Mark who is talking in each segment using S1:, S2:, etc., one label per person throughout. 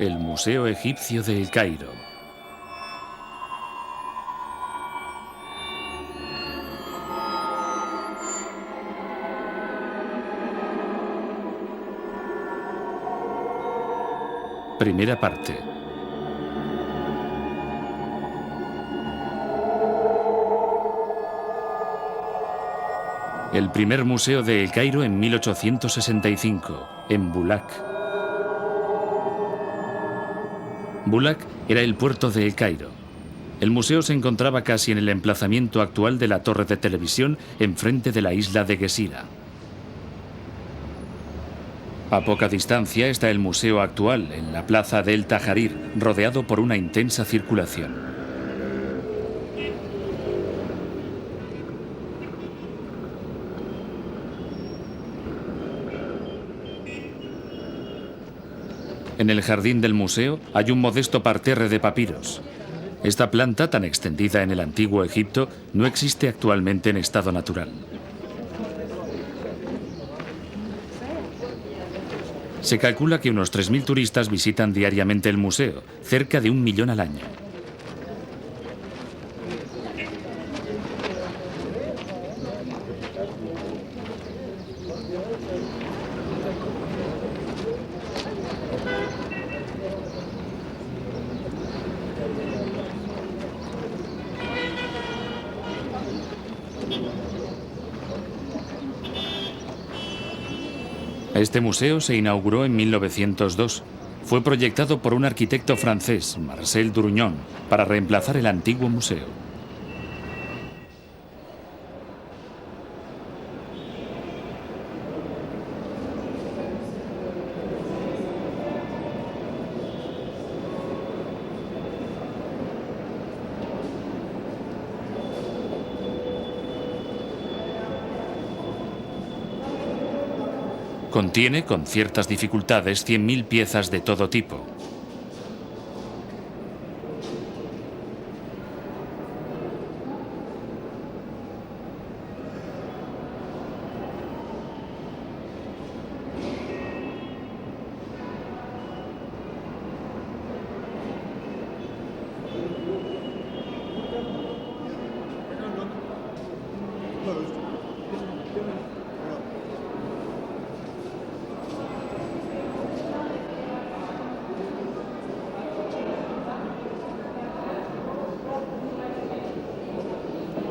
S1: El Museo Egipcio de El Cairo. Primera parte. El primer museo de El Cairo en 1865, en Bulaq. Bulaq era el puerto de El Cairo. El museo se encontraba casi en el emplazamiento actual de la torre de televisión, enfrente de la isla de Guesira. A poca distancia está el museo actual, en la plaza del Tajarir, rodeado por una intensa circulación. En el jardín del museo hay un modesto parterre de papiros. Esta planta, tan extendida en el antiguo Egipto, no existe actualmente en estado natural. Se calcula que unos 3.000 turistas visitan diariamente el museo, cerca de 1 millón al año. Este museo se inauguró en 1902. Fue proyectado por un arquitecto francés, Marcel Durugnon, para reemplazar el antiguo museo. Contiene, con ciertas dificultades, 100.000 piezas de todo tipo.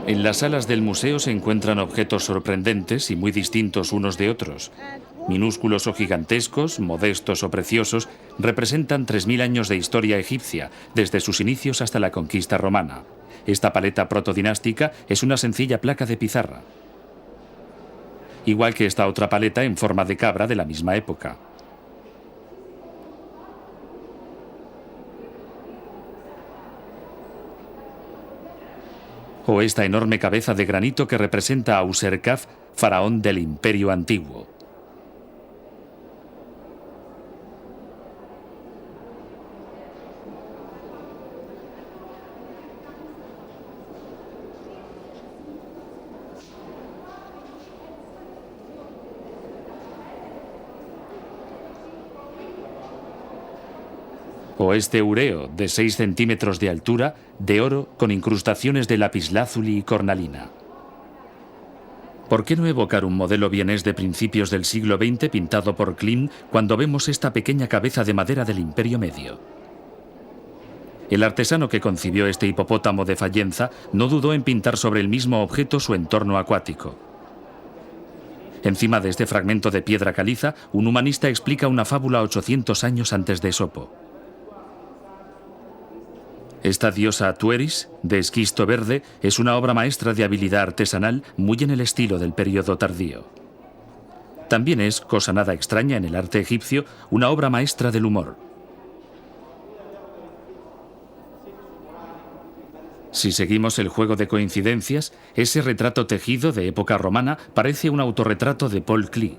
S1: En las salas del museo se encuentran objetos sorprendentes y muy distintos unos de otros. Minúsculos o gigantescos, modestos o preciosos, representan 3.000 años de historia egipcia, desde sus inicios hasta la conquista romana. Esta paleta protodinástica es una sencilla placa de pizarra, igual que esta otra paleta en forma de cabra de la misma época. O esta enorme cabeza de granito que representa a Userkaf, faraón del Imperio Antiguo. O este ureo, de 6 centímetros de altura, de oro con incrustaciones de lapislázuli y cornalina. ¿Por qué no evocar un modelo vienés de principios del siglo XX pintado por Klimt cuando vemos esta pequeña cabeza de madera del Imperio Medio? El artesano que concibió este hipopótamo de Fayenza no dudó en pintar sobre el mismo objeto su entorno acuático. Encima de este fragmento de piedra caliza, un humanista explica una fábula 800 años antes de Esopo. Esta diosa Tueris, de esquisto verde, es una obra maestra de habilidad artesanal muy en el estilo del período tardío. También es, cosa nada extraña en el arte egipcio, una obra maestra del humor. Si seguimos el juego de coincidencias, ese retrato tejido de época romana parece un autorretrato de Paul Klee.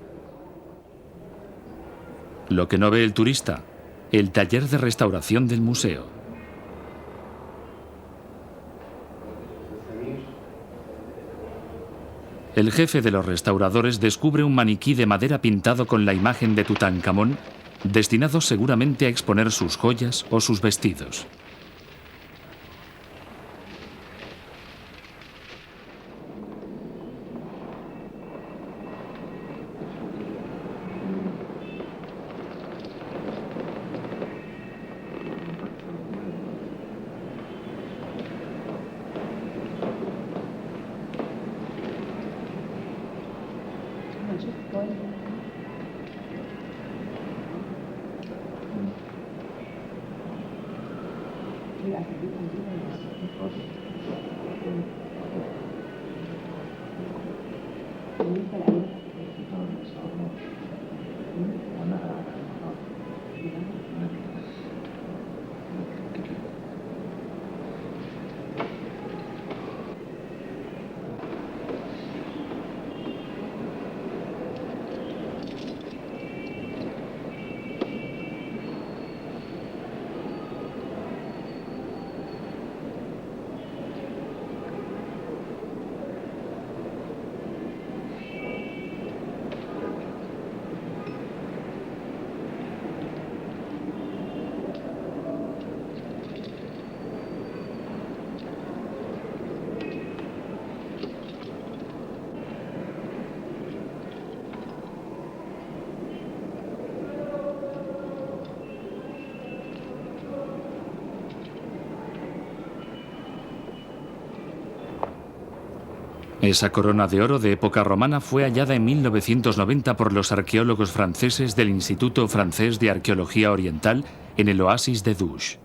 S1: Lo que no ve el turista, el taller de restauración del museo. El jefe de los restauradores descubre un maniquí de madera pintado con la imagen de Tutankamón destinados seguramente a exponer sus joyas o sus vestidos. Esa corona de oro de época romana fue hallada en 1990 por los arqueólogos franceses del Instituto Francés de Arqueología Oriental en el oasis de Douche.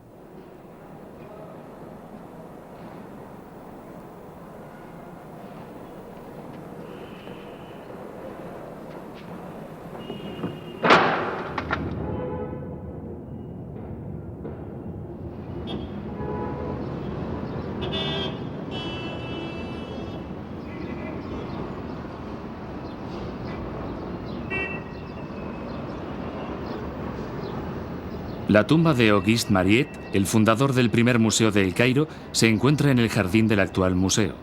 S1: La tumba de Auguste Mariette, el fundador del primer museo de El Cairo, se encuentra en el jardín del actual museo.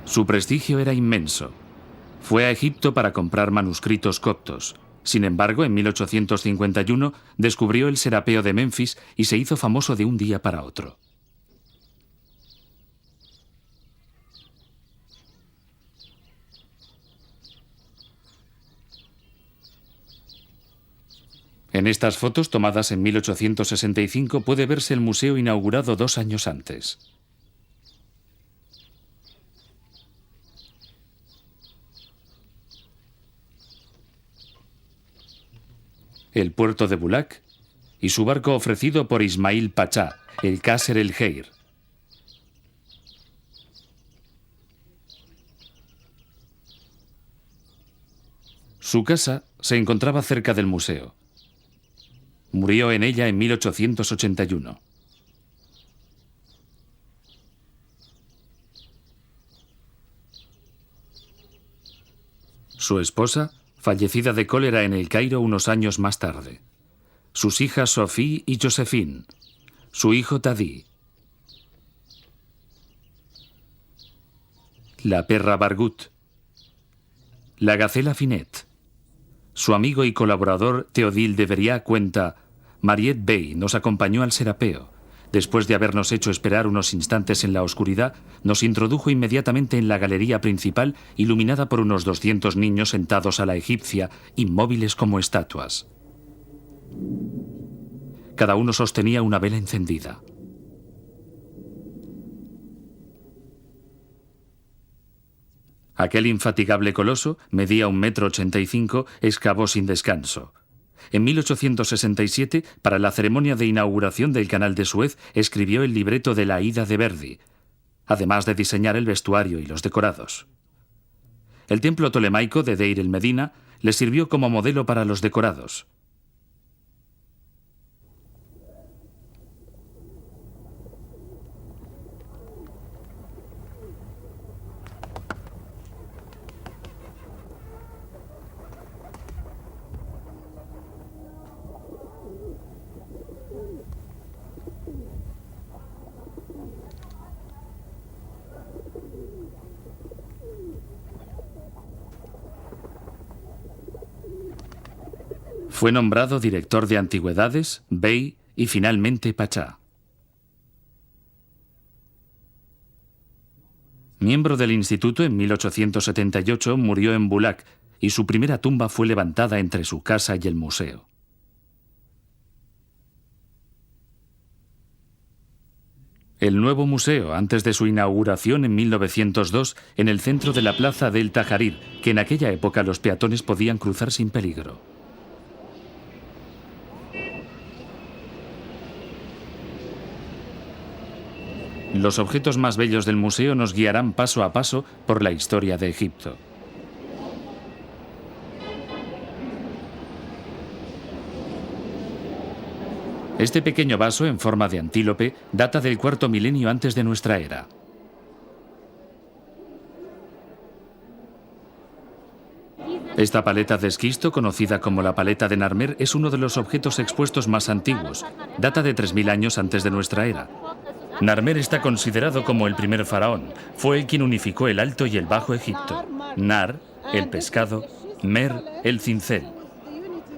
S1: Su prestigio era inmenso. Fue a Egipto para comprar manuscritos coptos. Sin embargo, en 1851 descubrió el Serapeo de Memphis y se hizo famoso de un día para otro. En estas fotos, tomadas en 1865, puede verse el museo inaugurado 2 años antes. El puerto de Bulak y su barco ofrecido por Ismail Pachá, el Qasr el Khair. Su casa se encontraba cerca del museo. Murió en ella en 1881. Su esposa, fallecida de cólera en El Cairo unos años más tarde. Sus hijas Sophie y Josephine. Su hijo Tadi. La perra Bargut. La gacela Finette. Su amigo y colaborador Théodile de Veriat cuenta: Mariette Bey nos acompañó al Serapeo. Después de habernos hecho esperar unos instantes en la oscuridad, nos introdujo inmediatamente en la galería principal, iluminada por unos 200 niños sentados a la egipcia, inmóviles como estatuas. Cada uno sostenía una vela encendida. Aquel infatigable coloso, medía 1,85 m, excavó sin descanso. En 1867, para la ceremonia de inauguración del Canal de Suez, escribió el libreto de la Aída de Verdi, además de diseñar el vestuario y los decorados. El templo tolemaico de Deir el Medina le sirvió como modelo para los decorados. Fue nombrado director de antigüedades, bey y finalmente pachá. Miembro del instituto en 1878, murió en Bulak y su primera tumba fue levantada entre su casa y el museo. El nuevo museo, antes de su inauguración en 1902, en el centro de la plaza del Tahrir, que en aquella época los peatones podían cruzar sin peligro. Los objetos más bellos del museo nos guiarán paso a paso por la historia de Egipto. Este pequeño vaso en forma de antílope data del cuarto milenio antes de nuestra era. Esta paleta de esquisto, conocida como la paleta de Narmer, es uno de los objetos expuestos más antiguos. Data de 3000 años antes de nuestra era. Narmer está considerado como el primer faraón. Fue él quien unificó el Alto y el Bajo Egipto. Nar, el pescado; Mer, el cincel.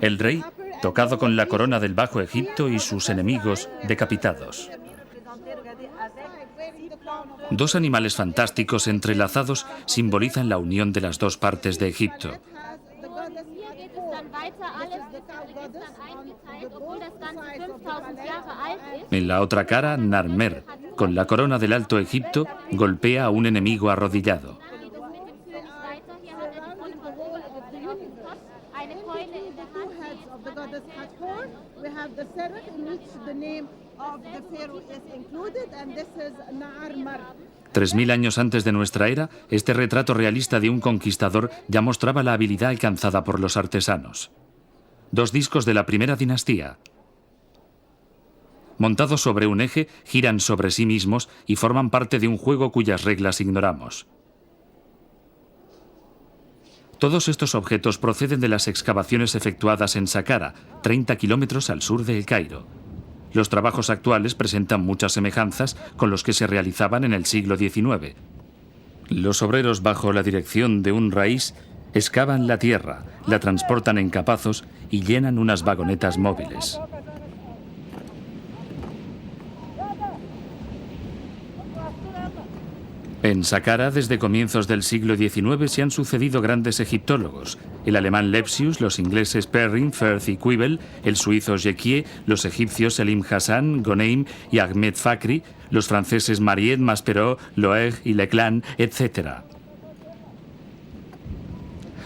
S1: El rey, tocado con la corona del Bajo Egipto, y sus enemigos decapitados. Dos animales fantásticos entrelazados simbolizan la unión de las dos partes de Egipto. En la otra cara, Narmer, con la corona del Alto Egipto, golpea a un enemigo arrodillado.
S2: We have the seraph in which the name of the pharaoh is included, and this is Na'armar.
S1: 3000 años antes de nuestra era, este retrato realista de un conquistador ya mostraba la habilidad alcanzada por los artesanos. Dos discos de la primera dinastía. Montados sobre un eje, giran sobre sí mismos y forman parte de un juego cuyas reglas ignoramos. Todos estos objetos proceden de las excavaciones efectuadas en Saqqara, 30 kilómetros al sur de El Cairo. Los trabajos actuales presentan muchas semejanzas con los que se realizaban en el siglo XIX. Los obreros, bajo la dirección de un raíz, excavan la tierra, la transportan en capazos y llenan unas vagonetas móviles. En Saqqara, desde comienzos del siglo XIX, se han sucedido grandes egiptólogos: el alemán Lepsius, los ingleses Perrin, Firth y Quibel, el suizo Jequier, los egipcios Selim Hassan, Goneim y Ahmed Fakri, los franceses Mariette, Maspero, Loeg y Leclan, etc.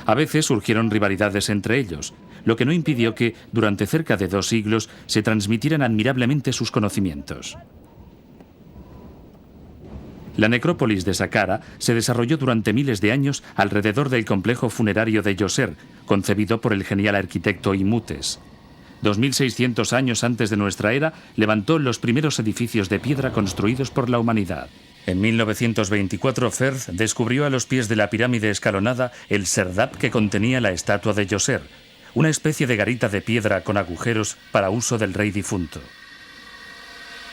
S1: A veces surgieron rivalidades entre ellos, lo que no impidió que, durante cerca de 2 siglos, se transmitieran admirablemente sus conocimientos. La necrópolis de Saqqara se desarrolló durante miles de años alrededor del complejo funerario de Djoser, concebido por el genial arquitecto Imutes. 2600 años antes de nuestra era, levantó los primeros edificios de piedra construidos por la humanidad. En 1924, Firth descubrió a los pies de la pirámide escalonada el serdab que contenía la estatua de Djoser, una especie de garita de piedra con agujeros para uso del rey difunto.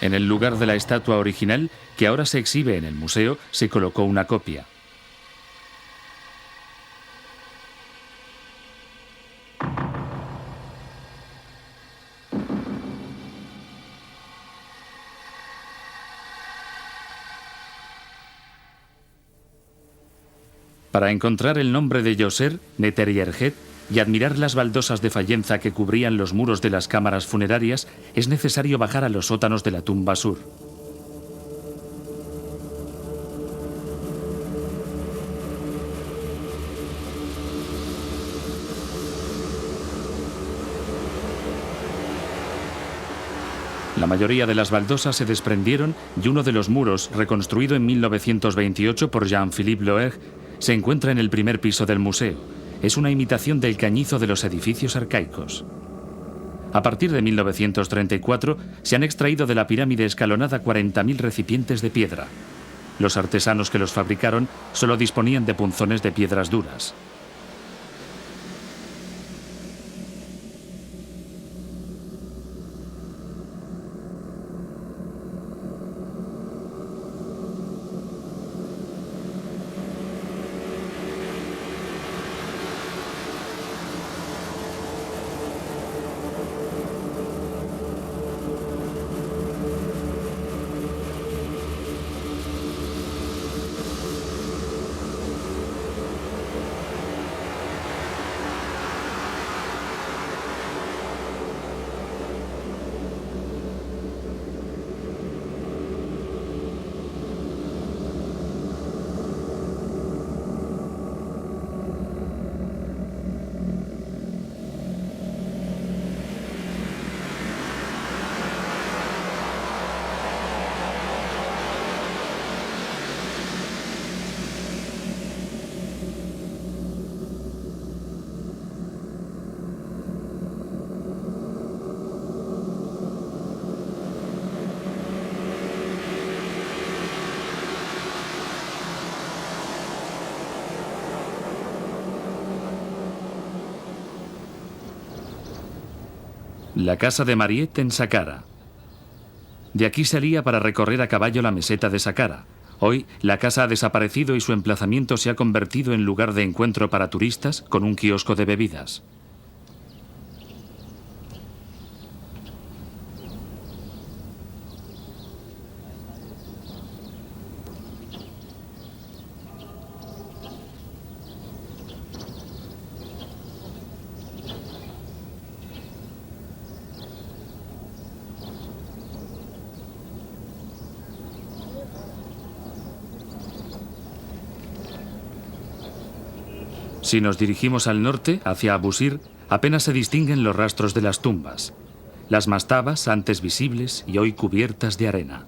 S1: En el lugar de la estatua original, que ahora se exhibe en el museo, se colocó una copia. Para encontrar el nombre de Djoser, Neterjerjet, y admirar las baldosas de fayenza que cubrían los muros de las cámaras funerarias, es necesario bajar a los sótanos de la tumba sur. La mayoría de las baldosas se desprendieron y uno de los muros, reconstruido en 1928 por Jean-Philippe Loeg, se encuentra en el primer piso del museo. Es una imitación del cañizo de los edificios arcaicos. A partir de 1934 se han extraído de la pirámide escalonada 40.000 recipientes de piedra. Los artesanos que los fabricaron solo disponían de punzones de piedras duras. La casa de Mariette en Saqqara. De aquí salía para recorrer a caballo la meseta de Saqqara. Hoy, la casa ha desaparecido y su emplazamiento se ha convertido en lugar de encuentro para turistas con un kiosco de bebidas. Si nos dirigimos al norte, hacia Abusir, apenas se distinguen los rastros de las tumbas. Las mastabas, antes visibles y hoy cubiertas de arena.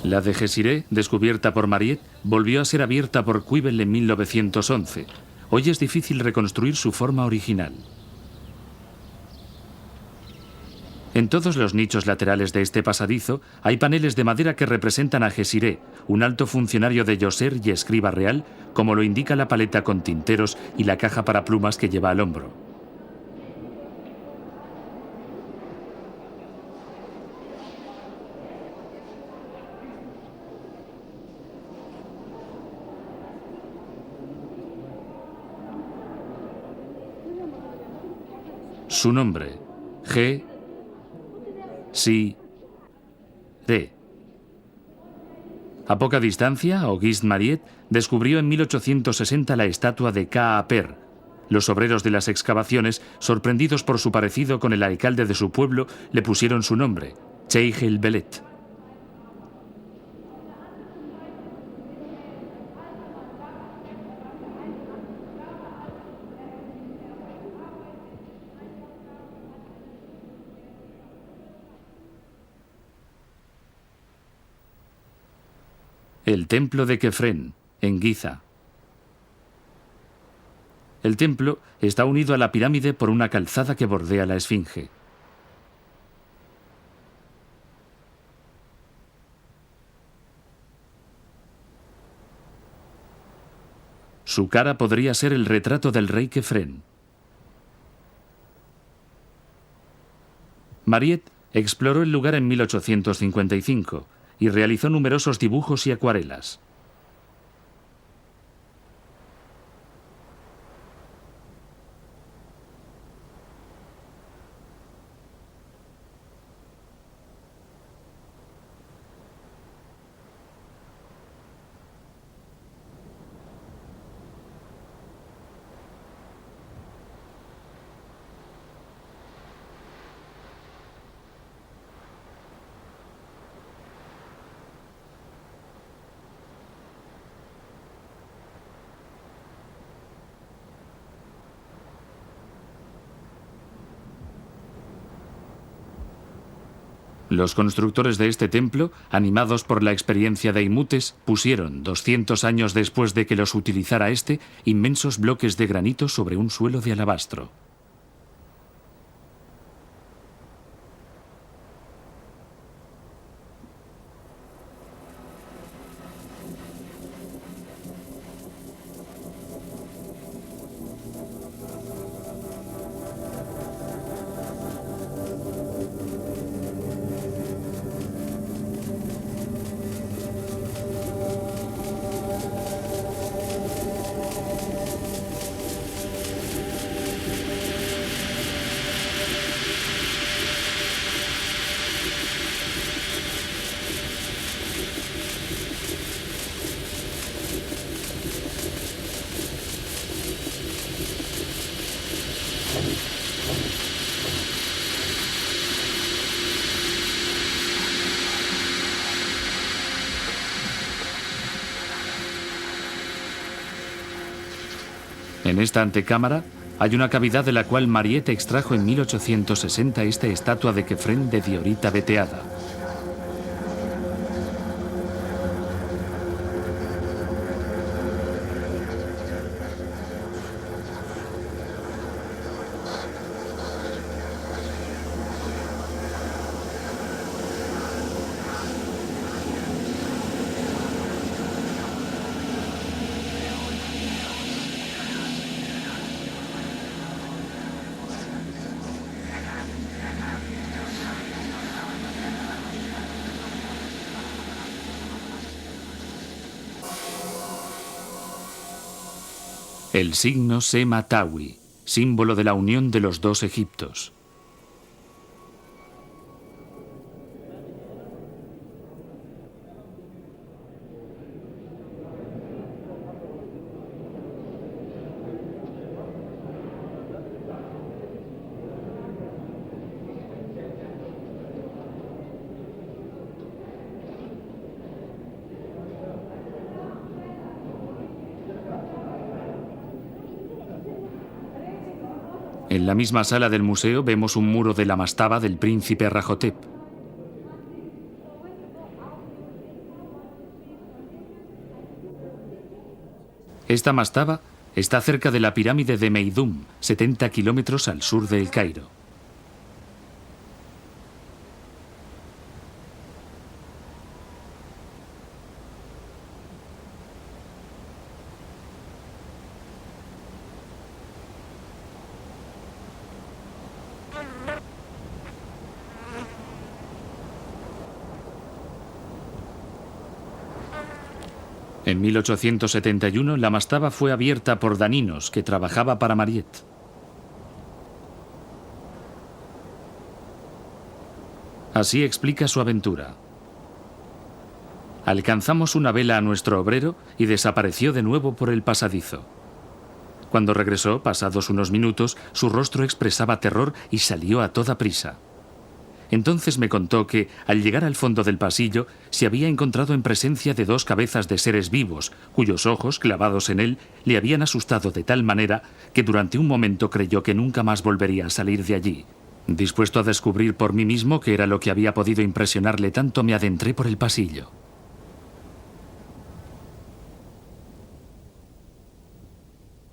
S1: La de Jésiré, descubierta por Mariette, volvió a ser abierta por Cuibel en 1911. Hoy es difícil reconstruir su forma original. En todos los nichos laterales de este pasadizo hay paneles de madera que representan a Jésiré, un alto funcionario de Yoser y escriba real, como lo indica la paleta con tinteros y la caja para plumas que lleva al hombro. Su nombre, Jésiré. A poca distancia, Auguste Mariette descubrió en 1860 la estatua de Kaaper. Los obreros de las excavaciones, sorprendidos por su parecido con el alcalde de su pueblo, le pusieron su nombre, Cheikh el Belet. El templo de Kefren, en Giza. El templo está unido a la pirámide por una calzada que bordea la esfinge. Su cara podría ser el retrato del rey Kefren. Mariette exploró el lugar en 1855 y realizó numerosos dibujos y acuarelas. Los constructores de este templo, animados por la experiencia de Imutes, pusieron, 200 años después de que los utilizara este, inmensos bloques de granito sobre un suelo de alabastro. En esta antecámara hay una cavidad de la cual Mariette extrajo en 1860 esta estatua de Kefren de diorita veteada. El signo Sema Tawi, símbolo de la unión de los dos Egiptos. En la misma sala del museo vemos un muro de la mastaba del príncipe Rahotep. Esta mastaba está cerca de la pirámide de Meidum, 70 kilómetros al sur de El Cairo. En 1871, la mastaba fue abierta por Daninos, que trabajaba para Mariette. Así explica su aventura. Alcanzamos una vela a nuestro obrero y desapareció de nuevo por el pasadizo. Cuando regresó, pasados unos minutos, su rostro expresaba terror y salió a toda prisa. Entonces me contó que, al llegar al fondo del pasillo, se había encontrado en presencia de dos cabezas de seres vivos, cuyos ojos, clavados en él, le habían asustado de tal manera que durante un momento creyó que nunca más volvería a salir de allí. Dispuesto a descubrir por mí mismo qué era lo que había podido impresionarle tanto, me adentré por el pasillo.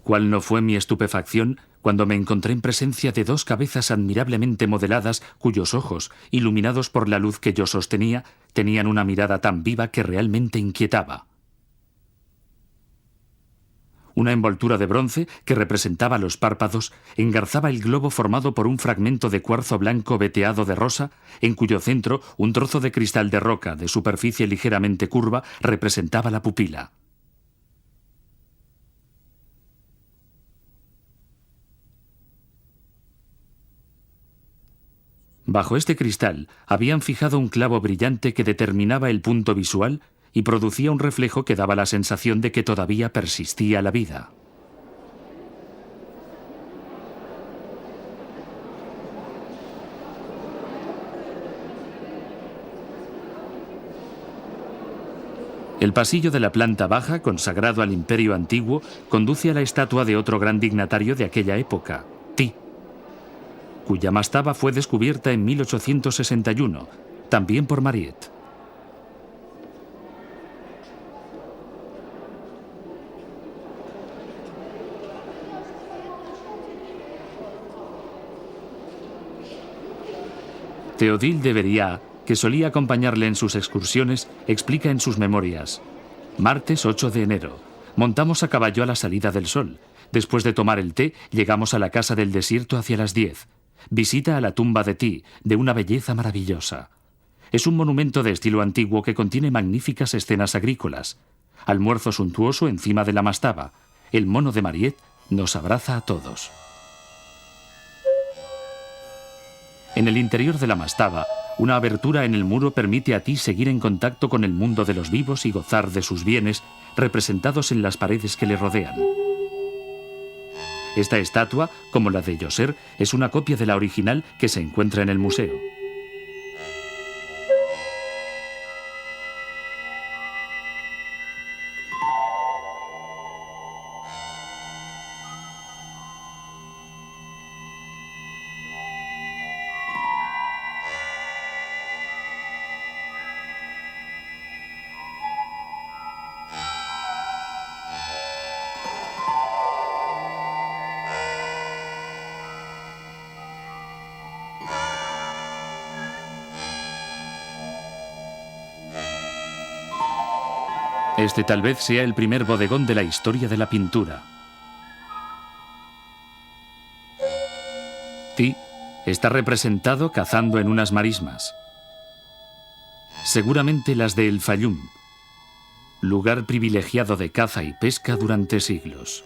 S1: ¿Cuál no fue mi estupefacción cuando me encontré en presencia de dos cabezas admirablemente modeladas cuyos ojos, iluminados por la luz que yo sostenía, tenían una mirada tan viva que realmente inquietaba? Una envoltura de bronce que representaba los párpados engarzaba el globo formado por un fragmento de cuarzo blanco veteado de rosa, en cuyo centro un trozo de cristal de roca de superficie ligeramente curva representaba la pupila. Bajo este cristal habían fijado un clavo brillante que determinaba el punto visual y producía un reflejo que daba la sensación de que todavía persistía la vida. El pasillo de la planta baja, consagrado al Imperio Antiguo, conduce a la estatua de otro gran dignatario de aquella época, Ti, cuya mastaba fue descubierta en 1861, también por Mariette. Théodile de Beriat, que solía acompañarle en sus excursiones, explica en sus memorias: martes 8 de enero, montamos a caballo a la salida del sol. Después de tomar el té, llegamos a la casa del desierto hacia las 10. Visita a la tumba de Ti, de una belleza maravillosa. Es un monumento de estilo antiguo que contiene magníficas escenas agrícolas. Almuerzo suntuoso encima de la mastaba. El mono de Mariette nos abraza a todos. En el interior de la mastaba, una abertura en el muro permite a Ti seguir en contacto con el mundo de los vivos y gozar de sus bienes, representados en las paredes que le rodean. Esta estatua, como la de Djoser, es una copia de la original que se encuentra en el museo. Este tal vez sea el primer bodegón de la historia de la pintura. Ti está representado cazando en unas marismas, seguramente las de El Fayum, lugar privilegiado de caza y pesca durante siglos.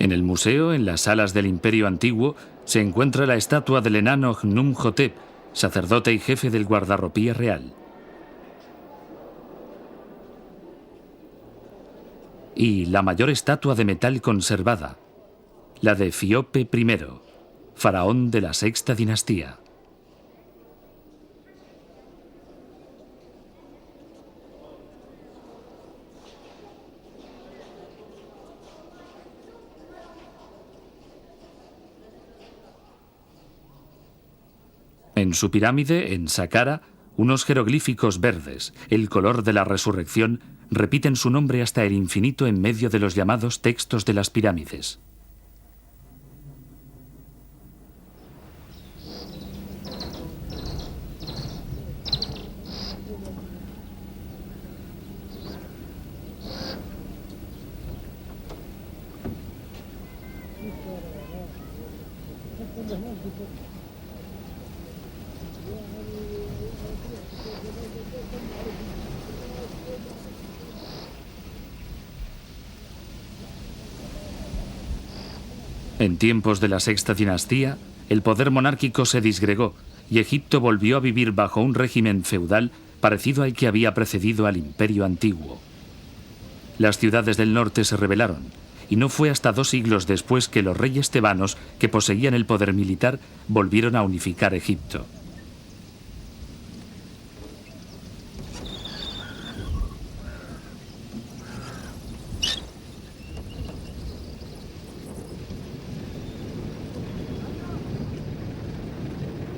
S1: En el museo, en las salas del Imperio Antiguo, se encuentra la estatua del enano Khnum-Hotep, sacerdote y jefe del guardarropía real. Y la mayor estatua de metal conservada, la de Fiope I, faraón de la sexta dinastía. En su pirámide, en Saqqara, unos jeroglíficos verdes, el color de la resurrección, repiten su nombre hasta el infinito en medio de los llamados textos de las pirámides. En tiempos de la sexta dinastía, el poder monárquico se disgregó y Egipto volvió a vivir bajo un régimen feudal parecido al que había precedido al Imperio Antiguo. Las ciudades del norte se rebelaron, y no fue hasta 2 siglos después que los reyes tebanos, que poseían el poder militar, volvieron a unificar Egipto.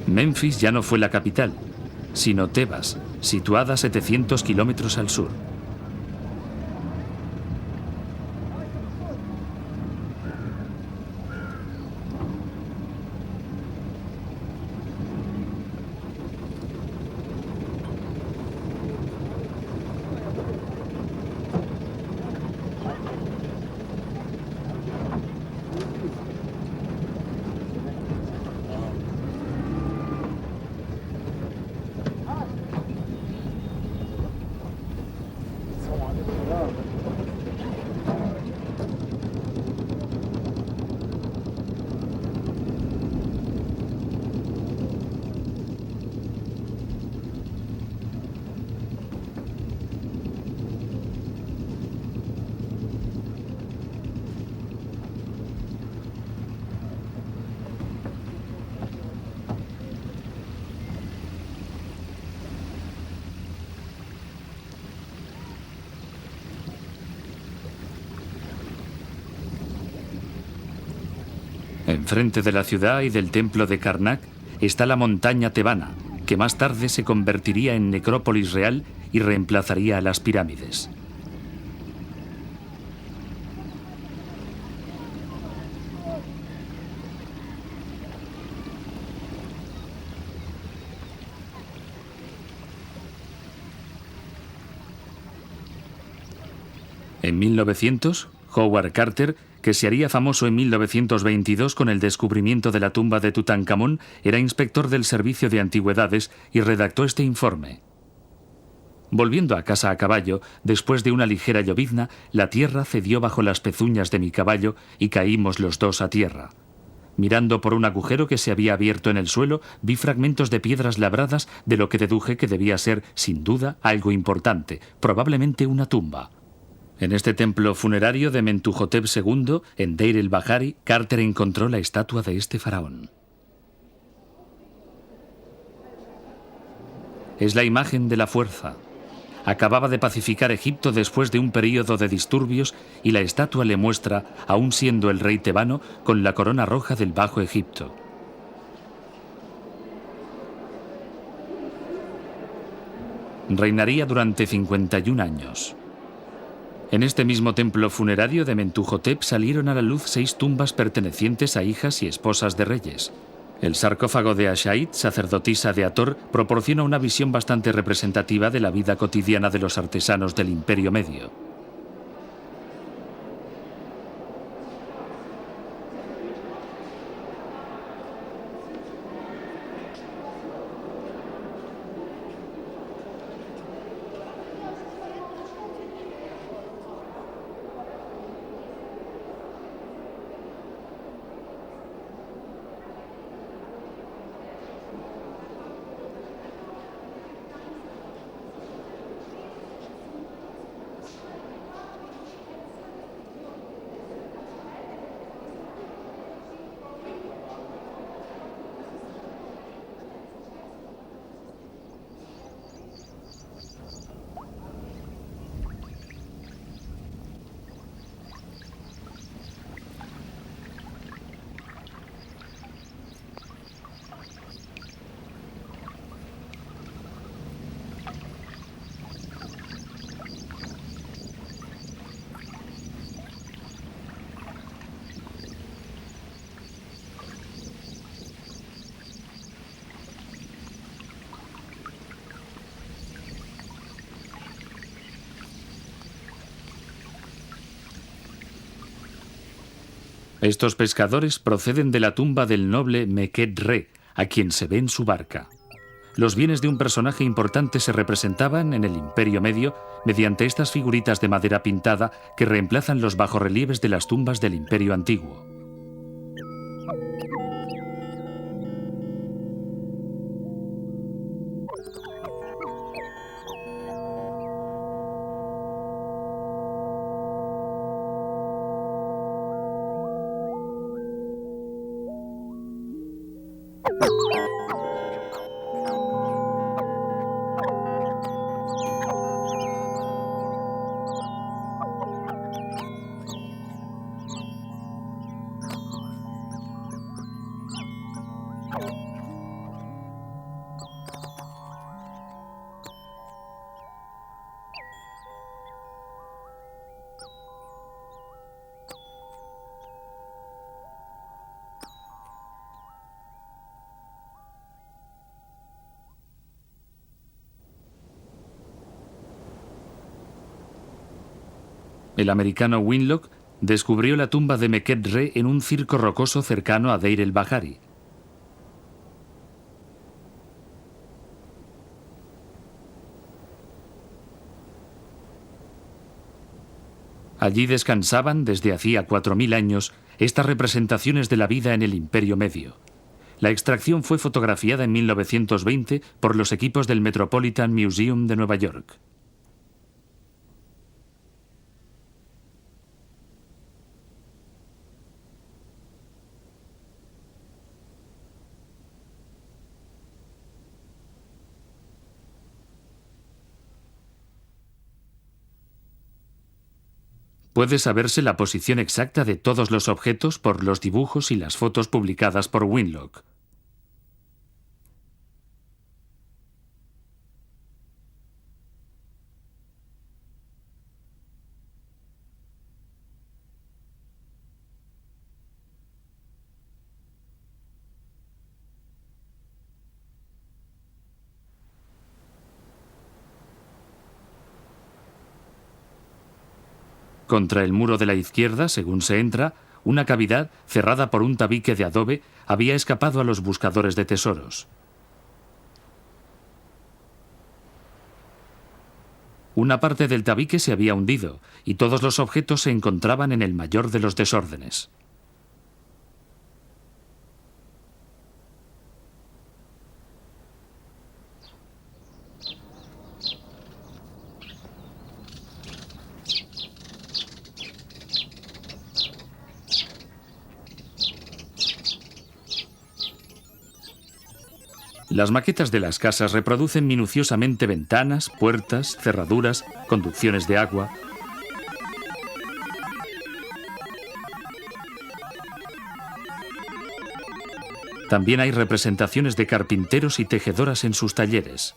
S1: Memphis ya no fue la capital, sino Tebas, situada a 700 kilómetros al sur. Enfrente de la ciudad y del templo de Karnak está la montaña tebana, que más tarde se convertiría en necrópolis real y reemplazaría a las pirámides. En 1900, Howard Carter, que se haría famoso en 1922 con el descubrimiento de la tumba de Tutankamón, era inspector del Servicio de Antigüedades y redactó este informe. Volviendo a casa a caballo, después de una ligera llovizna, la tierra cedió bajo las pezuñas de mi caballo y caímos los dos a tierra. Mirando por un agujero que se había abierto en el suelo, vi fragmentos de piedras labradas de lo que deduje que debía ser, sin duda, algo importante, probablemente una tumba. En este templo funerario de Mentuhotep II, en Deir el-Bahari, Carter encontró la estatua de este faraón. Es la imagen de la fuerza. Acababa de pacificar Egipto después de un período de disturbios y la estatua le muestra, aún siendo el rey tebano, con la corona roja del Bajo Egipto. Reinaría durante 51 años. En este mismo templo funerario de Mentuhotep salieron a la luz 6 tumbas pertenecientes a hijas y esposas de reyes. El sarcófago de Ashait, sacerdotisa de Hathor, proporciona una visión bastante representativa de la vida cotidiana de los artesanos del Imperio Medio. Estos pescadores proceden de la tumba del noble Meket Re, a quien se ve en su barca. Los bienes de un personaje importante se representaban en el Imperio Medio mediante estas figuritas de madera pintada que reemplazan los bajorrelieves de las tumbas del Imperio Antiguo. El americano Winlock descubrió la tumba de Meket Re en un circo rocoso cercano a Deir el-Bahari. Allí descansaban desde hacía 4000 años estas representaciones de la vida en el Imperio Medio. La extracción fue fotografiada en 1920 por los equipos del Metropolitan Museum de Nueva York. Puede saberse la posición exacta de todos los objetos por los dibujos y las fotos publicadas por Winlock. Contra el muro de la izquierda, según se entra, una cavidad, cerrada por un tabique de adobe, había escapado a los buscadores de tesoros. Una parte del tabique se había hundido, y todos los objetos se encontraban en el mayor de los desórdenes. Las maquetas de las casas reproducen minuciosamente ventanas, puertas, cerraduras, conducciones de agua. También hay representaciones de carpinteros y tejedoras en sus talleres.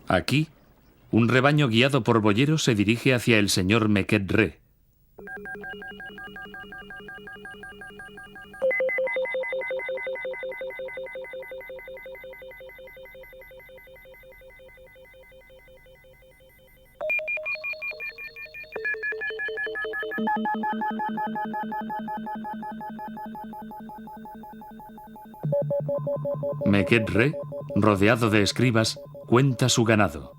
S1: Aquí, un rebaño guiado por boyeros se dirige hacia el señor Meket Re. Meket Re, rodeado de escribas, cuenta su ganado.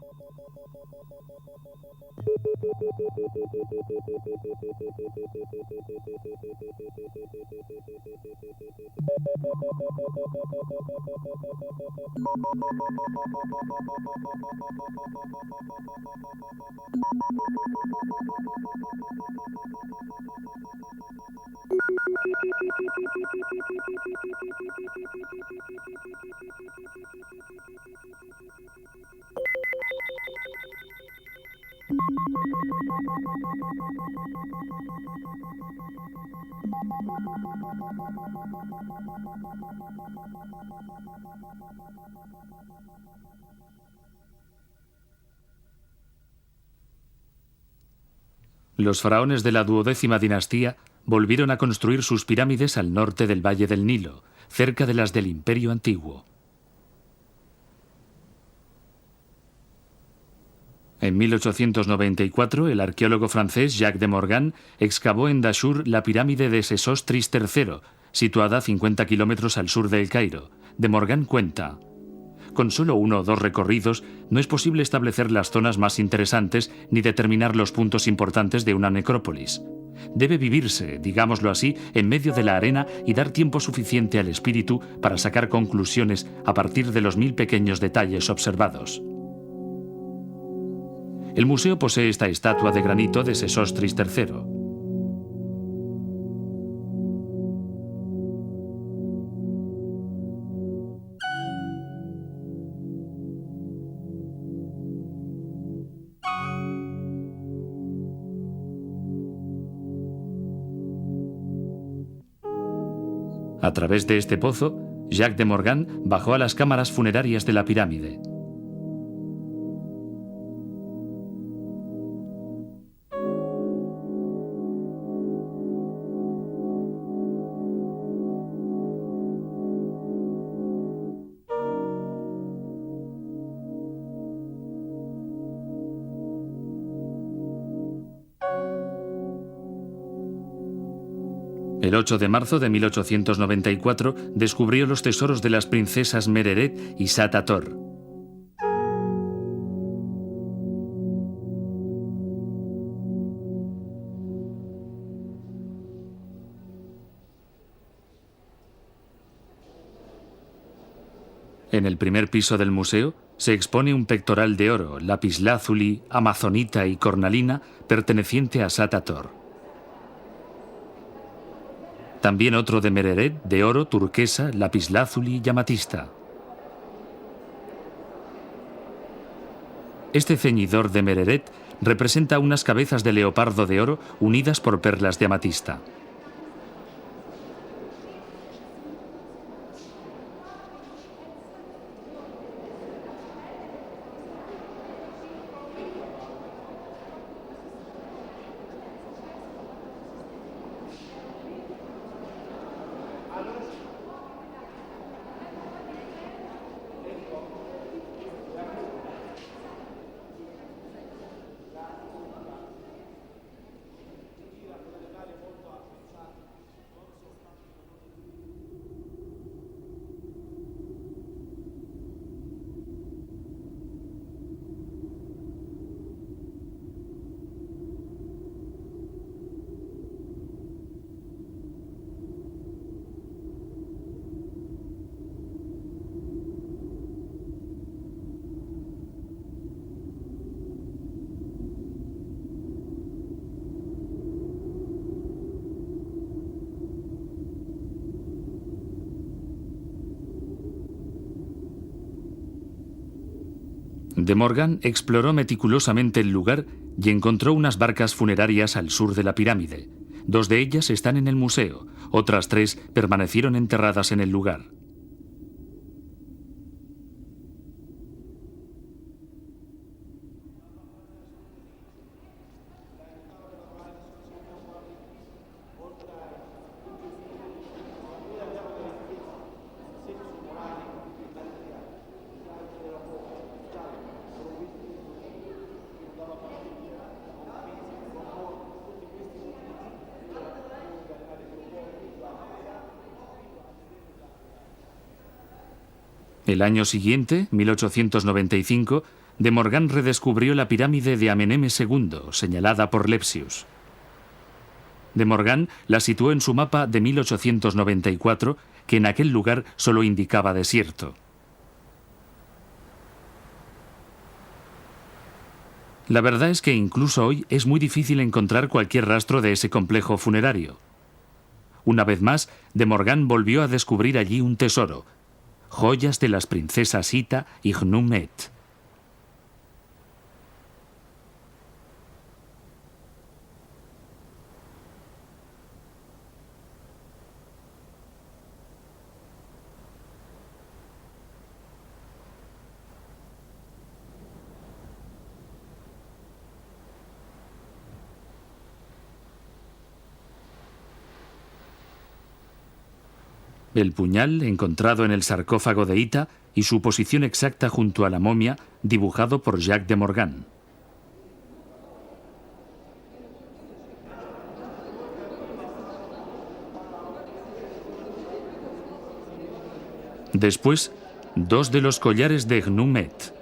S1: Los faraones de la 12ª dinastía volvieron a construir sus pirámides al norte del Valle del Nilo, cerca de las del Imperio Antiguo. En 1894, el arqueólogo francés Jacques de Morgan excavó en Dashur la pirámide de Sesostris III, situada a 50 kilómetros al sur del Cairo. De Morgan cuenta: con solo 1 o 2 recorridos no es posible establecer las zonas más interesantes ni determinar los puntos importantes de una necrópolis. Debe vivirse, digámoslo así, en medio de la arena y dar tiempo suficiente al espíritu para sacar conclusiones a partir de los 1000 pequeños detalles observados. El museo posee esta estatua de granito de Sesostris III. A través de este pozo, Jacques de Morgan bajó a las cámaras funerarias de la pirámide. El 8 de marzo de 1894 descubrió los tesoros de las princesas Mereret y Satator. En el primer piso del museo se expone un pectoral de oro, lapislázuli, amazonita y cornalina perteneciente a Satator. También otro de Mereret, de oro, turquesa, lapislázuli y amatista. Este ceñidor de Mereret representa unas cabezas de leopardo de oro unidas por perlas de amatista. De Morgan exploró meticulosamente el lugar y encontró unas barcas funerarias al sur de la pirámide. 2 de ellas están en el museo, otras 3 permanecieron enterradas en el lugar. El año siguiente, 1895, De Morgan redescubrió la pirámide de Amenemes II, señalada por Lepsius. De Morgan la situó en su mapa de 1894, que en aquel lugar solo indicaba desierto. La verdad es que incluso hoy es muy difícil encontrar cualquier rastro de ese complejo funerario. Una vez más, De Morgan volvió a descubrir allí un tesoro: joyas de las princesas Ita y Ghnumet. El puñal encontrado en el sarcófago de Ita y su posición exacta junto a la momia, dibujado por Jacques de Morgan. Después, 2 de los collares de Ghnumet.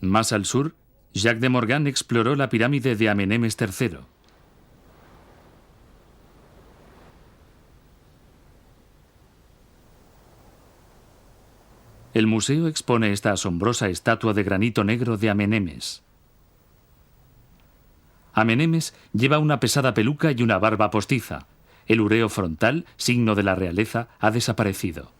S1: Más al sur, Jacques de Morgan exploró la pirámide de Amenemes III. El museo expone esta asombrosa estatua de granito negro de Amenemes. Amenemes lleva una pesada peluca y una barba postiza. El ureo frontal, signo de la realeza, ha desaparecido.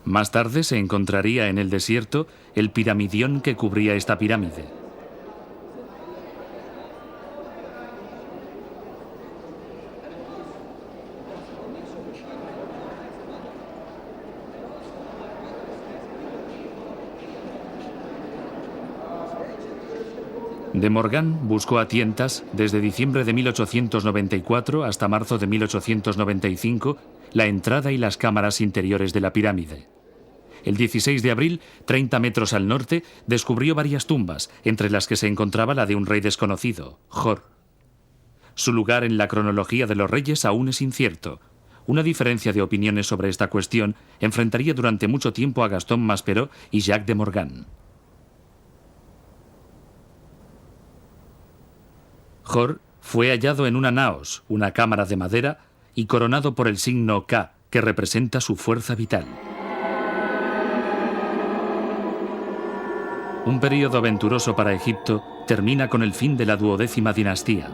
S1: Más tarde se encontraría en el desierto el piramidión que cubría esta pirámide. De Morgan buscó a tientas, desde diciembre de 1894 hasta marzo de 1895, la entrada y las cámaras interiores de la pirámide. El 16 de abril, 30 metros al norte, descubrió varias tumbas, entre las que se encontraba la de un rey desconocido, Jor. Su lugar en la cronología de los reyes aún es incierto. Una diferencia de opiniones sobre esta cuestión enfrentaría durante mucho tiempo a Gaston Maspero y Jacques de Morgan. Jor fue hallado en una naos, una cámara de madera, y coronado por el signo K, que representa su fuerza vital. Un período aventuroso para Egipto termina con el fin de la 12ª dinastía.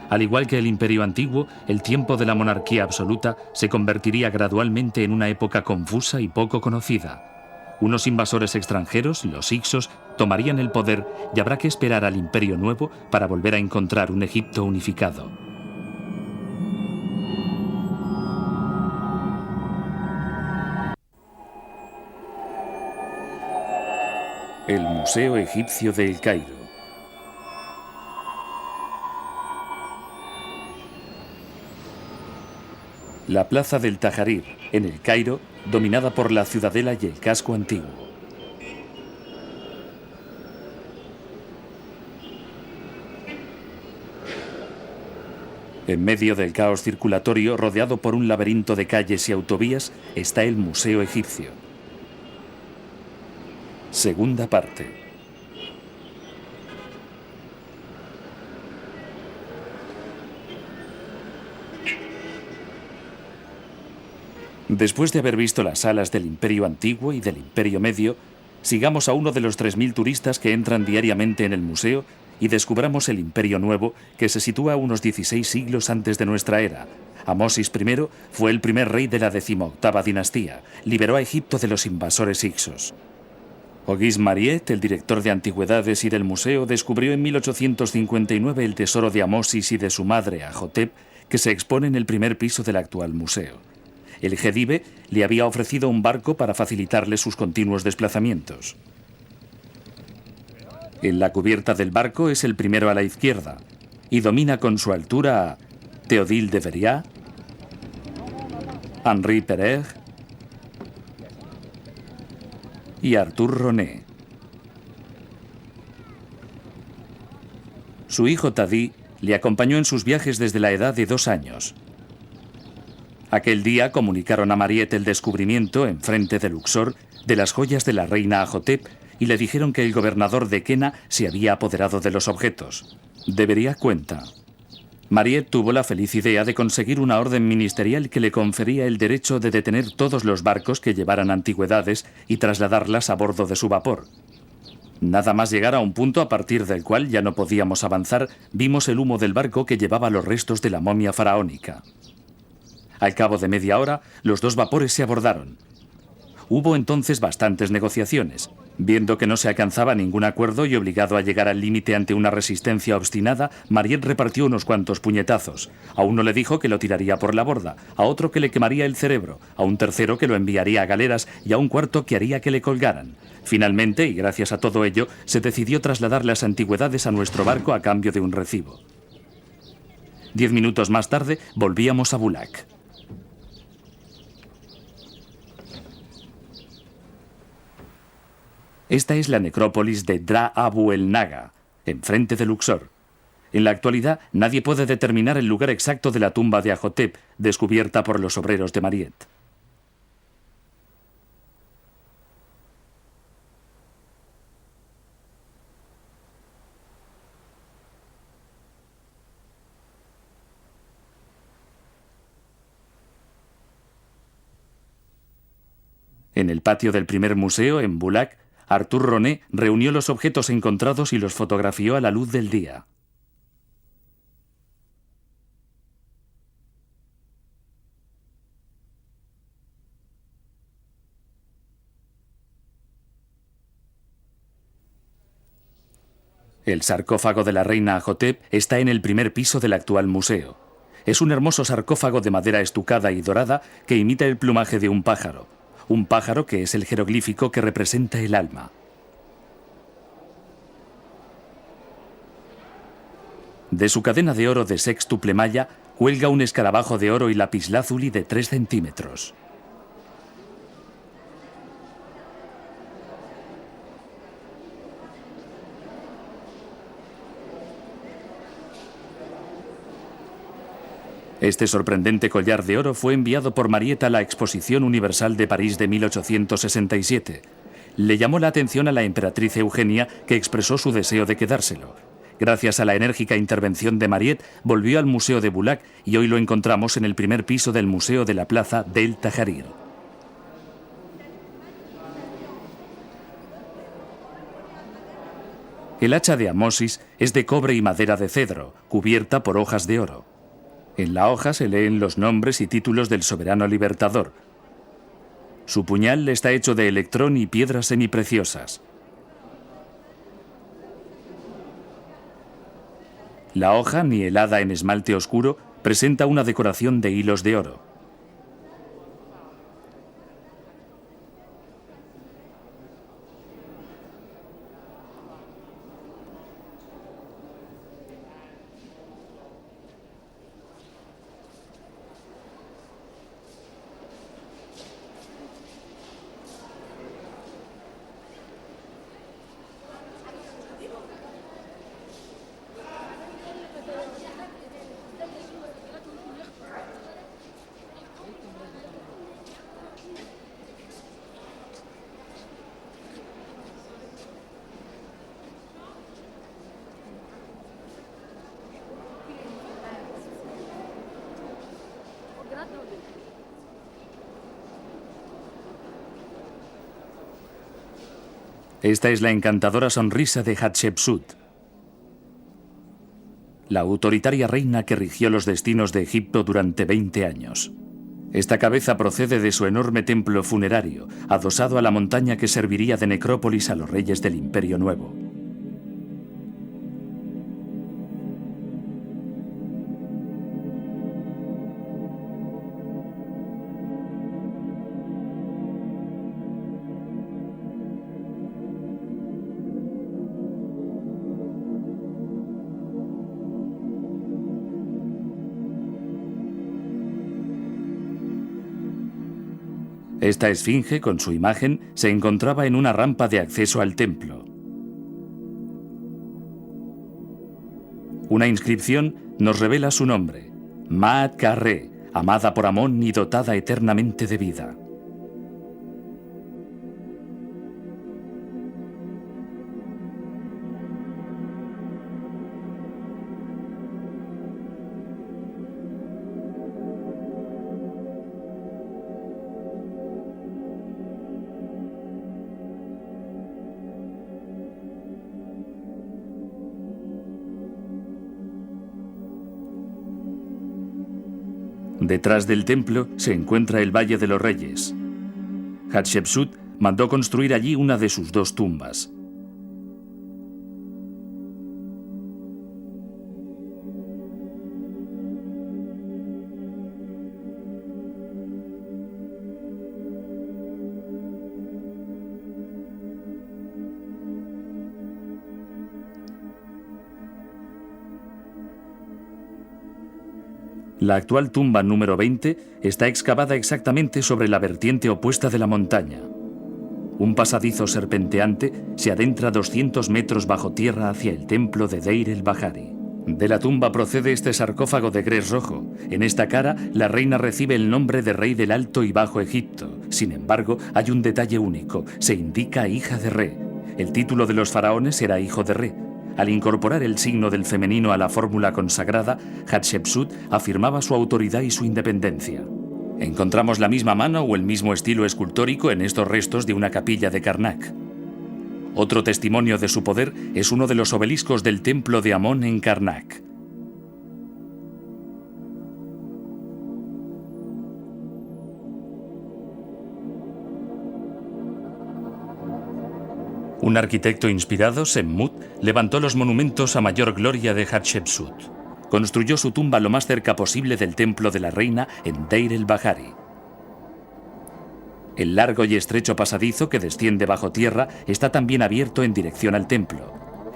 S1: Al igual que el Imperio Antiguo, el tiempo de la monarquía absoluta se convertiría gradualmente en una época confusa y poco conocida. Unos invasores extranjeros, los Hyksos, tomarían el poder y habrá que esperar al Imperio Nuevo para volver a encontrar un Egipto unificado. El Museo Egipcio de El Cairo. La plaza del Tajarir, en El Cairo, dominada por la ciudadela y el casco antiguo. En medio del caos circulatorio, rodeado por un laberinto de calles y autovías, está el Museo Egipcio. Segunda parte. Después de haber visto las salas del Imperio Antiguo y del Imperio Medio, sigamos a uno de los 3000 turistas que entran diariamente en el museo y descubramos el Imperio Nuevo, que se sitúa unos 16 siglos antes de nuestra era. Amosis I fue el primer rey de la 18ª dinastía. Liberó a Egipto de los invasores hicsos. Auguste Mariette, el director de antigüedades y del museo, descubrió en 1859 el tesoro de Amosis y de su madre, Ajotep, que se expone en el primer piso del actual museo. El Jedive le había ofrecido un barco para facilitarle sus continuos desplazamientos. En la cubierta del barco es el primero a la izquierda y domina con su altura a Théodule de Veriat, Henri Pereire y Arthur Roné. Su hijo Tadi le acompañó en sus viajes desde la edad de 2 años. Aquel día comunicaron a Mariette el descubrimiento, enfrente de Luxor, de las joyas de la reina Ajotep y le dijeron que el gobernador de Kena se había apoderado de los objetos. De Veriat cuenta: Mariette tuvo la feliz idea de conseguir una orden ministerial que le confería el derecho de detener todos los barcos que llevaran antigüedades y trasladarlas a bordo de su vapor. Nada más llegar a un punto a partir del cual ya no podíamos avanzar, vimos el humo del barco que llevaba los restos de la momia faraónica. Al cabo de media hora, los 2 vapores se abordaron. Hubo entonces bastantes negociaciones. Viendo que no se alcanzaba ningún acuerdo y obligado a llegar al límite ante una resistencia obstinada, Mariette repartió unos cuantos puñetazos. A uno le dijo que lo tiraría por la borda, a otro que le quemaría el cerebro, a un tercero que lo enviaría a galeras y a un cuarto que haría que le colgaran. Finalmente, y gracias a todo ello, se decidió trasladar las antigüedades a nuestro barco a cambio de un recibo. 10 minutos más tarde, volvíamos a Bulak. Esta es la necrópolis de Dra Abu el Naga, enfrente de Luxor. En la actualidad, nadie puede determinar el lugar exacto de la tumba de Ajotep, descubierta por los obreros de Mariette. En el patio del primer museo, en Bulak, Arthur Roné reunió los objetos encontrados y los fotografió a la luz del día. El sarcófago de la reina Ajotep está en el primer piso del actual museo. Es un hermoso sarcófago de madera estucada y dorada que imita el plumaje de un pájaro. Un pájaro que es el jeroglífico que representa el alma. De su cadena de oro de sextuple malla cuelga un escarabajo de oro y lapislázuli de 3 centímetros. Este sorprendente collar de oro fue enviado por Mariette a la Exposición Universal de París de 1867. Le llamó la atención a la emperatriz Eugenia, que expresó su deseo de quedárselo. Gracias a la enérgica intervención de Mariette, volvió al Museo de Boulac y hoy lo encontramos en el primer piso del Museo de la Plaza del Tahrir. El hacha de Ahmosis es de cobre y madera de cedro, cubierta por hojas de oro. En la hoja se leen los nombres y títulos del soberano libertador. Su puñal está hecho de electrón y piedras semipreciosas. La hoja, nielada en esmalte oscuro, presenta una decoración de hilos de oro. Esta es la encantadora sonrisa de Hatshepsut, la autoritaria reina que rigió los destinos de Egipto durante 20 años. Esta cabeza procede de su enorme templo funerario, adosado a la montaña que serviría de necrópolis a los reyes del Imperio Nuevo. Esta esfinge, con su imagen, se encontraba en una rampa de acceso al templo. Una inscripción nos revela su nombre: Maat Karre, amada por Amón y dotada eternamente de vida. Detrás del templo se encuentra el Valle de los Reyes. Hatshepsut mandó construir allí una de sus 2 tumbas. La actual tumba número 20 está excavada exactamente sobre la vertiente opuesta de la montaña. Un pasadizo serpenteante se adentra 200 metros bajo tierra hacia el templo de Deir el-Bahari. De la tumba procede este sarcófago de gres rojo. En esta cara, la reina recibe el nombre de rey del Alto y Bajo Egipto. Sin embargo, hay un detalle único: se indica hija de Re. El título de los faraones era hijo de Re. Al incorporar el signo del femenino a la fórmula consagrada, Hatshepsut afirmaba su autoridad y su independencia. Encontramos la misma mano o el mismo estilo escultórico en estos restos de una capilla de Karnak. Otro testimonio de su poder es uno de los obeliscos del templo de Amón en Karnak. Un arquitecto inspirado, Semmut, levantó los monumentos a mayor gloria de Hatshepsut. Construyó su tumba lo más cerca posible del templo de la reina en Deir el-Bahari. El largo y estrecho pasadizo que desciende bajo tierra está también abierto en dirección al templo.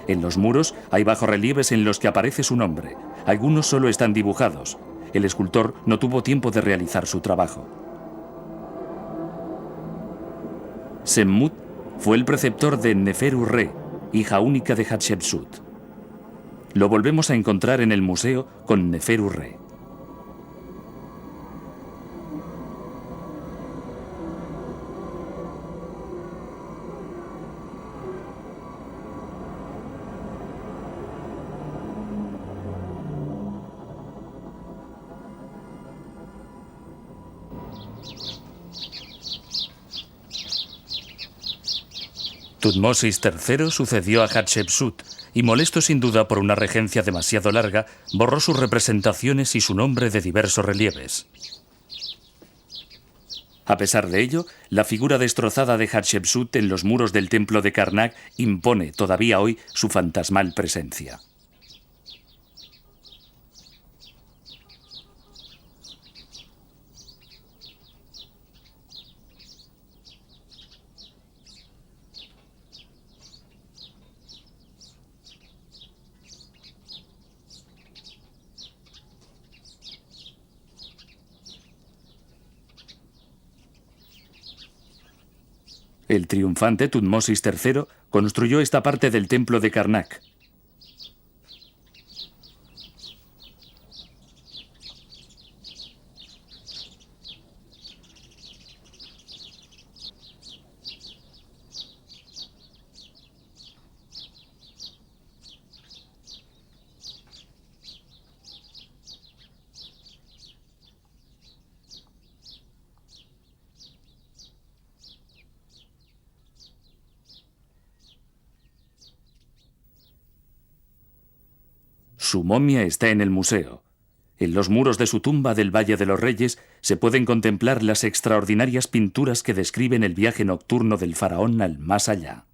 S1: En los muros hay bajorrelieves en los que aparece su nombre. Algunos solo están dibujados. El escultor no tuvo tiempo de realizar su trabajo. Semmut fue el preceptor de Neferu-Re, hija única de Hatshepsut. Lo volvemos a encontrar en el museo con Neferu-Re. Tutmosis III sucedió a Hatshepsut y, molesto sin duda por una regencia demasiado larga, borró sus representaciones y su nombre de diversos relieves. A pesar de ello, la figura destrozada de Hatshepsut en los muros del templo de Karnak impone todavía hoy su fantasmal presencia. El triunfante Tutmosis III construyó esta parte del templo de Karnak. Su momia está en el museo. En los muros de su tumba del Valle de los Reyes se pueden contemplar las extraordinarias pinturas que describen el viaje nocturno del faraón al más allá.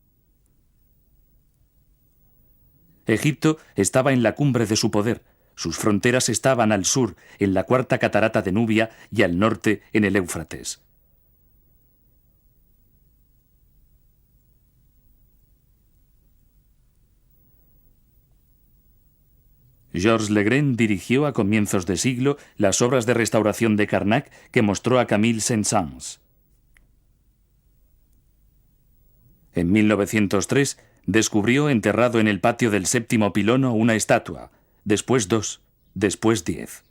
S1: Egipto estaba en la cumbre de su poder. Sus fronteras estaban al sur, en la cuarta catarata de Nubia, y al norte, en el Éufrates. Georges Legrand dirigió a comienzos de siglo las obras de restauración de Karnak que mostró a Camille Saint-Saëns. En 1903 descubrió enterrado en el patio del séptimo pilono una estatua, después 2, después 10.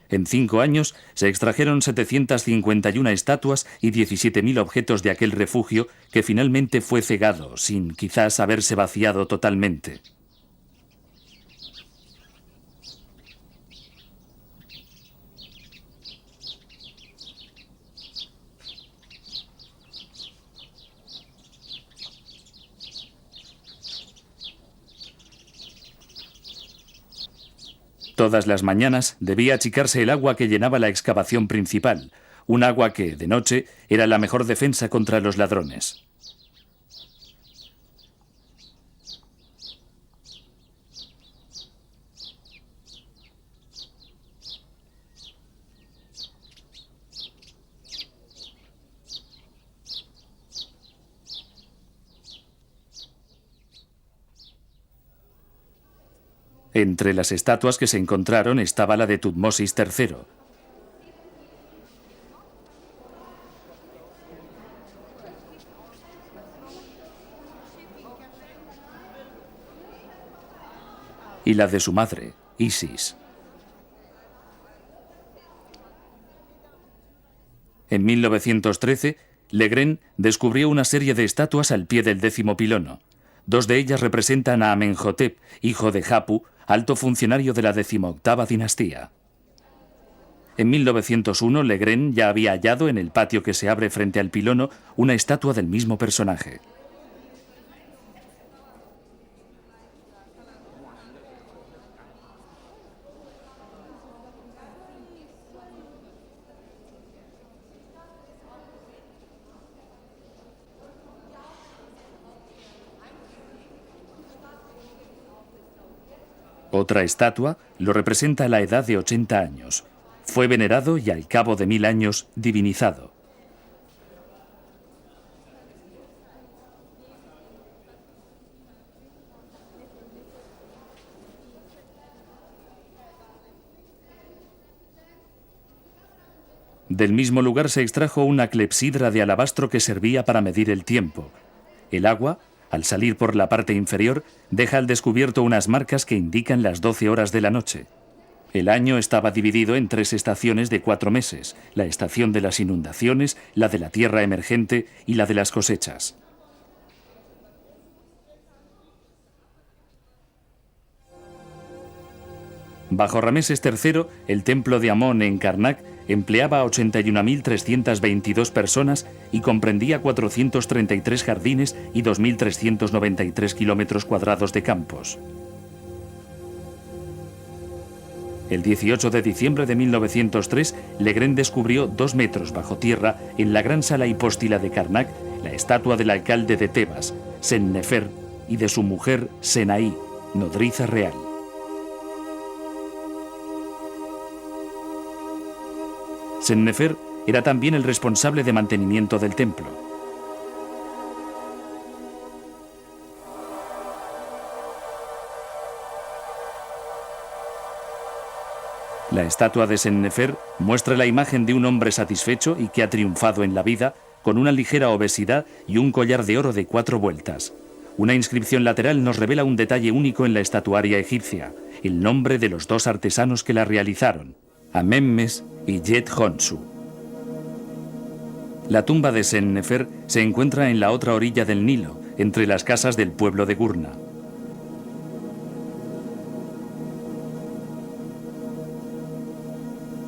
S1: En 5 años se extrajeron 751 estatuas y 17.000 objetos de aquel refugio que finalmente fue cegado, sin quizás haberse vaciado totalmente. Todas las mañanas debía achicarse el agua que llenaba la excavación principal, un agua que, de noche, era la mejor defensa contra los ladrones. Entre las estatuas que se encontraron estaba la de Tutmosis III. Y la de su madre, Isis. En 1913, Legrand descubrió una serie de estatuas al pie del 10º pilono. 2 de ellas representan a Amenhotep, hijo de Hapu, alto funcionario de la 18ª dinastía. En 1901, Legrand ya había hallado en el patio que se abre frente al pilono una estatua del mismo personaje. Otra estatua lo representa a la edad de 80 años. Fue venerado y al cabo de 1000 años divinizado. Del mismo lugar se extrajo una clepsidra de alabastro que servía para medir el tiempo. El agua, al salir por la parte inferior, deja al descubierto unas marcas que indican las 12 horas de la noche. El año estaba dividido en 3 estaciones de 4 meses, la estación de las inundaciones, la de la tierra emergente y la de las cosechas. Bajo Rameses III, el templo de Amón en Karnak empleaba a 81.322 personas y comprendía 433 jardines y 2.393 kilómetros cuadrados de campos. El 18 de diciembre de 1903, Legrand descubrió 2 metros bajo tierra, en la gran sala hipóstila de Karnak, la estatua del alcalde de Tebas, Sennefer, y de su mujer, Senaí, nodriza real. Sennefer era también el responsable de mantenimiento del templo. La estatua de Sennefer muestra la imagen de un hombre satisfecho y que ha triunfado en la vida, con una ligera obesidad y un collar de oro de 4 vueltas. Una inscripción lateral nos revela un detalle único en la estatuaria egipcia, el nombre de los 2 artesanos que la realizaron, Amemmes y Jet Honsu. La tumba de Sennefer se encuentra en la otra orilla del Nilo, entre las casas del pueblo de Gurna.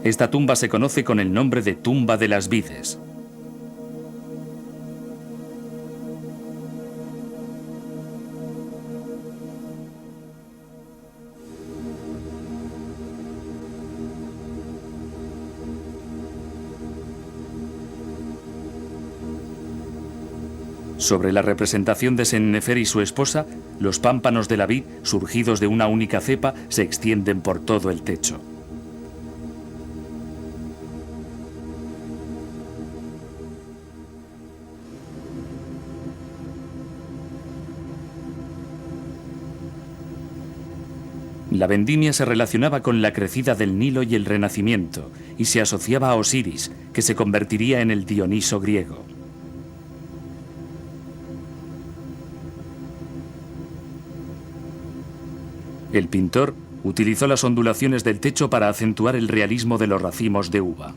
S1: Esta tumba se conoce con el nombre de Tumba de las Vides. Sobre la representación de Sennefer y su esposa, los pámpanos de la vid, surgidos de una única cepa, se extienden por todo el techo. La vendimia se relacionaba con la crecida del Nilo y el Renacimiento, y se asociaba a Osiris, que se convertiría en el Dioniso griego. El pintor utilizó las ondulaciones del techo para acentuar el realismo de los racimos de uva.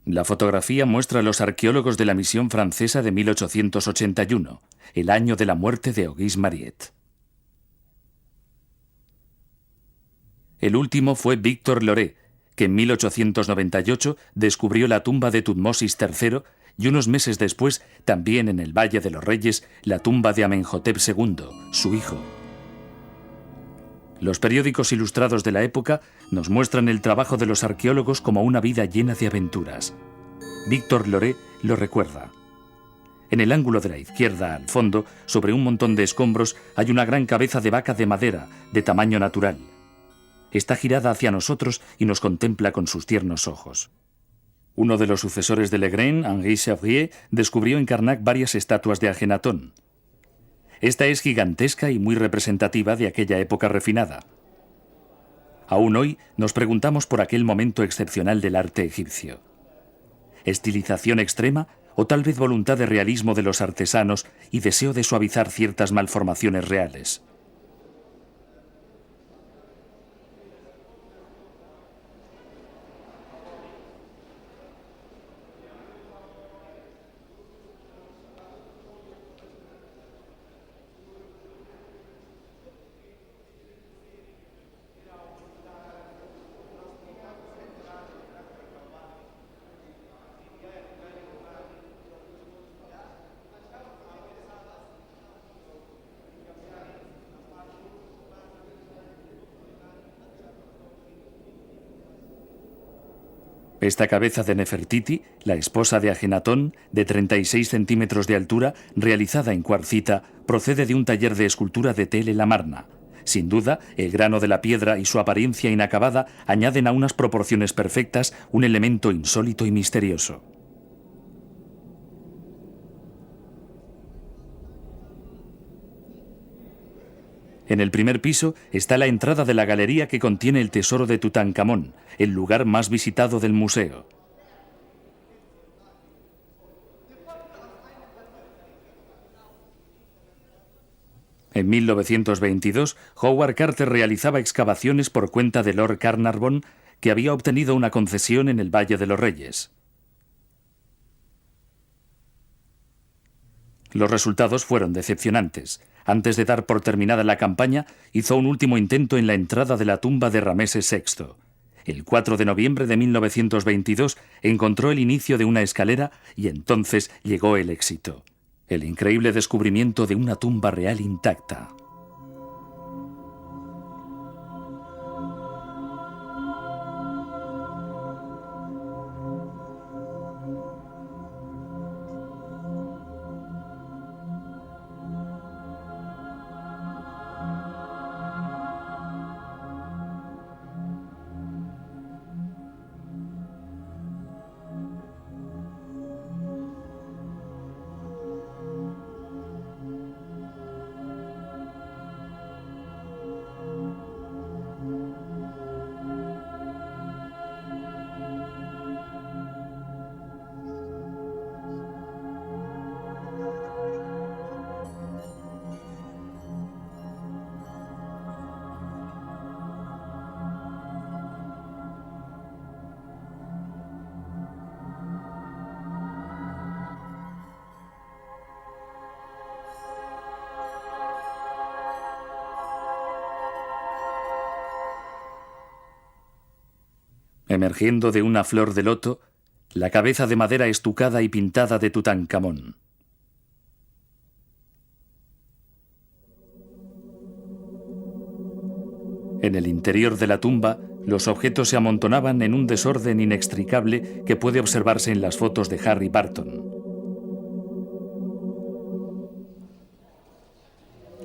S1: La fotografía muestra a los arqueólogos de la misión francesa de 1881, el año de la muerte de Auguste Mariette. El último fue Victor Loret, que en 1898 descubrió la tumba de Tutmosis III y unos meses después, también en el Valle de los Reyes, la tumba de Amenhotep II, su hijo. Los periódicos ilustrados de la época nos muestran el trabajo de los arqueólogos como una vida llena de aventuras. Victor Loret lo recuerda. En el ángulo de la izquierda, al fondo, sobre un montón de escombros, hay una gran cabeza de vaca de madera, de tamaño natural. Está girada hacia nosotros y nos contempla con sus tiernos ojos. Uno de los sucesores de Legrand, Henri Chevrier, descubrió en Karnak varias estatuas de Ajenatón. Esta es gigantesca y muy representativa de aquella época refinada. Aún hoy nos preguntamos por aquel momento excepcional del arte egipcio. ¿Estilización extrema o tal vez voluntad de realismo de los artesanos y deseo de suavizar ciertas malformaciones reales? Esta cabeza de Nefertiti, la esposa de Ajenatón, de 36 centímetros de altura, realizada en cuarcita, procede de un taller de escultura de Tel el Amarna. Sin duda, el grano de la piedra y su apariencia inacabada añaden a unas proporciones perfectas un elemento insólito y misterioso. En el primer piso está la entrada de la galería que contiene el tesoro de Tutankamón, el lugar más visitado del museo. En 1922, Howard Carter realizaba excavaciones por cuenta de Lord Carnarvon, que había obtenido una concesión en el Valle de los Reyes. Los resultados fueron decepcionantes. Antes de dar por terminada la campaña, hizo un último intento en la entrada de la tumba de Rameses VI. El 4 de noviembre de 1922 encontró el inicio de una escalera y entonces llegó el éxito. El increíble descubrimiento de una tumba real intacta. Emergiendo de una flor de loto, la cabeza de madera estucada y pintada de Tutankamón. En el interior de la tumba, los objetos se amontonaban en un desorden inextricable que puede observarse en las fotos de Harry Barton.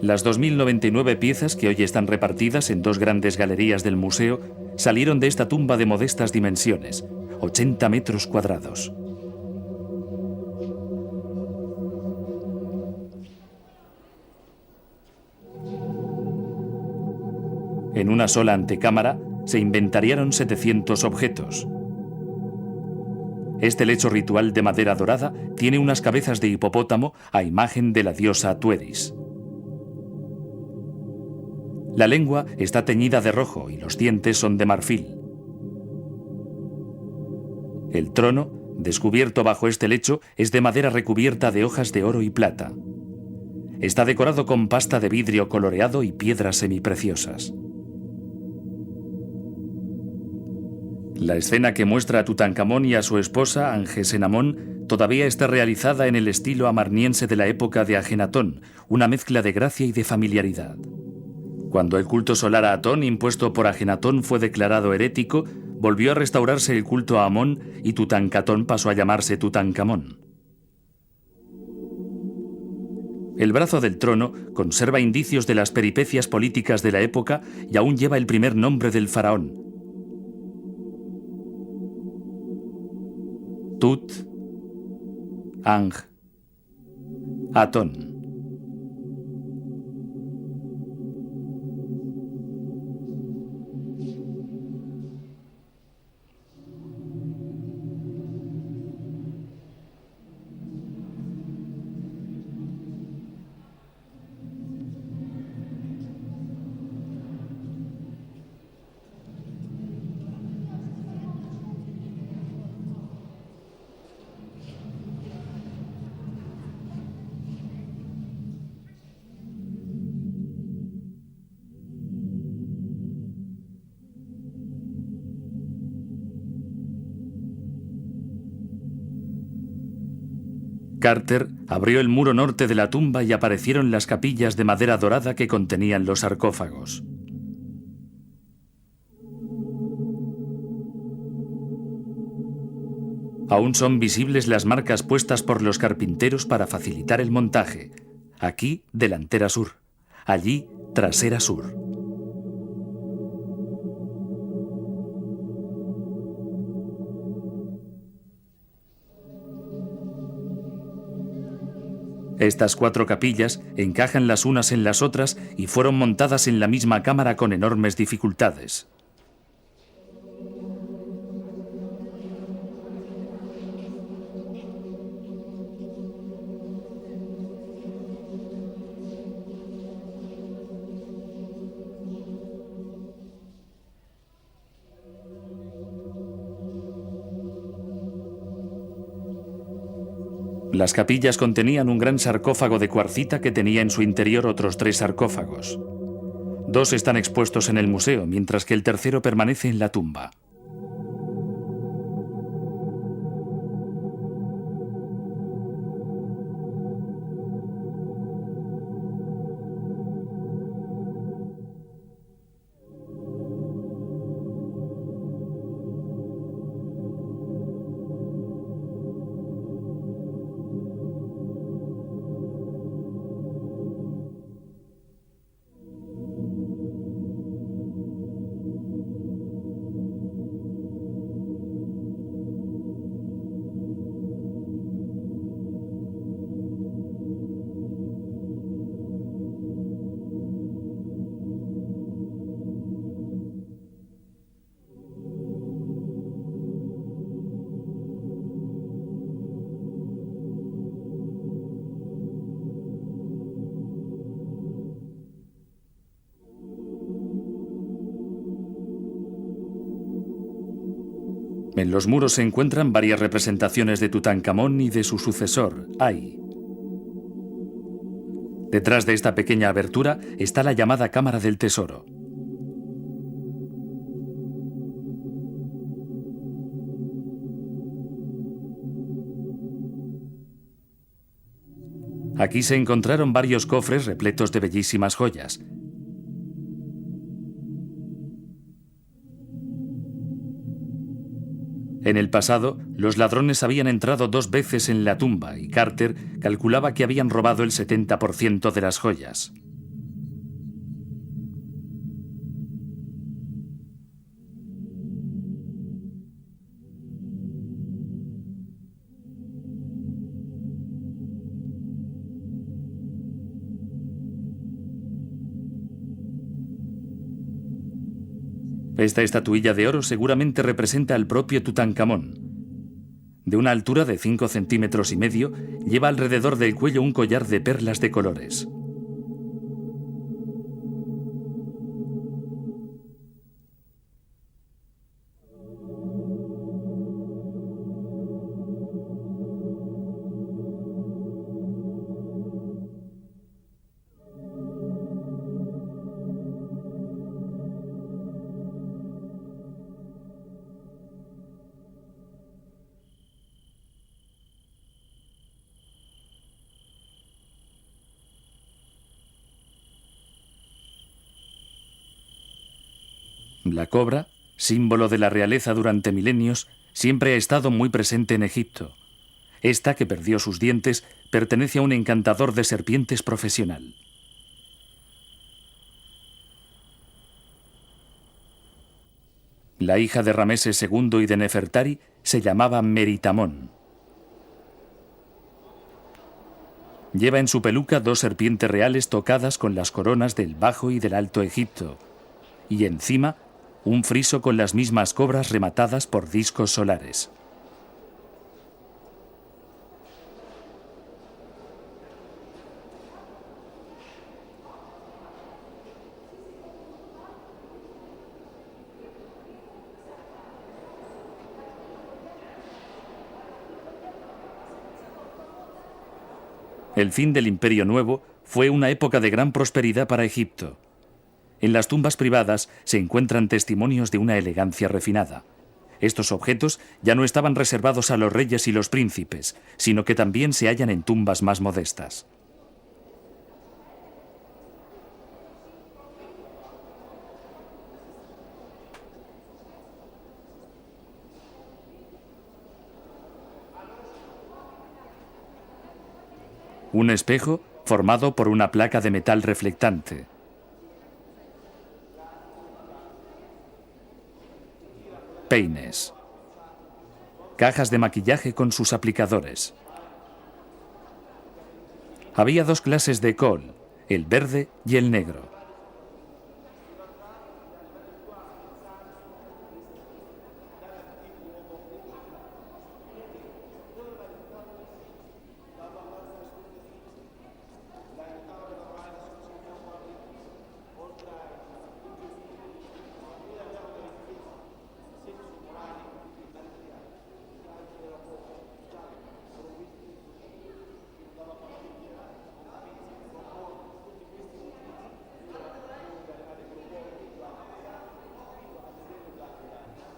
S1: Las 2.099 piezas que hoy están repartidas en dos grandes galerías del museo salieron de esta tumba de modestas dimensiones, 80 metros cuadrados. En una sola antecámara se inventariaron 700 objetos. Este lecho ritual de madera dorada tiene unas cabezas de hipopótamo a imagen de la diosa Tueris. La lengua está teñida de rojo y los dientes son de marfil. El trono, descubierto bajo este lecho, es de madera recubierta de hojas de oro y plata. Está decorado con pasta de vidrio coloreado y piedras semipreciosas. La escena que muestra a Tutankamón y a su esposa, Angesenamón, todavía está realizada en el estilo amarniense de la época de Ajenatón, una mezcla de gracia y de familiaridad. Cuando el culto solar a Atón impuesto por Ajenatón fue declarado herético, volvió a restaurarse el culto a Amón y Tutankamón pasó a llamarse Tutankamón. El brazo del trono conserva indicios de las peripecias políticas de la época y aún lleva el primer nombre del faraón. Tut Ang Atón. Carter abrió el muro norte de la tumba y aparecieron las capillas de madera dorada que contenían los sarcófagos. Aún son visibles las marcas puestas por los carpinteros para facilitar el montaje. Aquí, delantera sur. Allí, trasera sur. Estas 4 capillas encajan las unas en las otras y fueron montadas en la misma cámara con enormes dificultades. Las capillas contenían un gran sarcófago de cuarcita que tenía en su interior otros 3 sarcófagos. 2 están expuestos en el museo, mientras que el tercero permanece en la tumba. En los muros se encuentran varias representaciones de Tutankamón y de su sucesor, Ay. Detrás de esta pequeña abertura está la llamada Cámara del Tesoro. Aquí se encontraron varios cofres repletos de bellísimas joyas. En el pasado, los ladrones habían entrado 2 veces en la tumba y Carter calculaba que habían robado el 70% de las joyas. Esta estatuilla de oro seguramente representa al propio Tutankamón. De una altura de 5,5 centímetros, lleva alrededor del cuello un collar de perlas de colores. La cobra, símbolo de la realeza durante milenios, siempre ha estado muy presente en Egipto. Esta, que perdió sus dientes, pertenece a un encantador de serpientes profesional. La hija de Rameses II y de Nefertari se llamaba Meritamón. Lleva en su peluca 2 serpientes reales tocadas con las coronas del Bajo y del Alto Egipto, y encima un friso con las mismas cobras rematadas por discos solares. El fin del Imperio Nuevo fue una época de gran prosperidad para Egipto. En las tumbas privadas se encuentran testimonios de una elegancia refinada. Estos objetos ya no estaban reservados a los reyes y los príncipes, sino que también se hallan en tumbas más modestas. Un espejo formado por una placa de metal reflectante. Peines. Cajas de maquillaje con sus aplicadores. Había dos clases de kohl, el verde y el negro.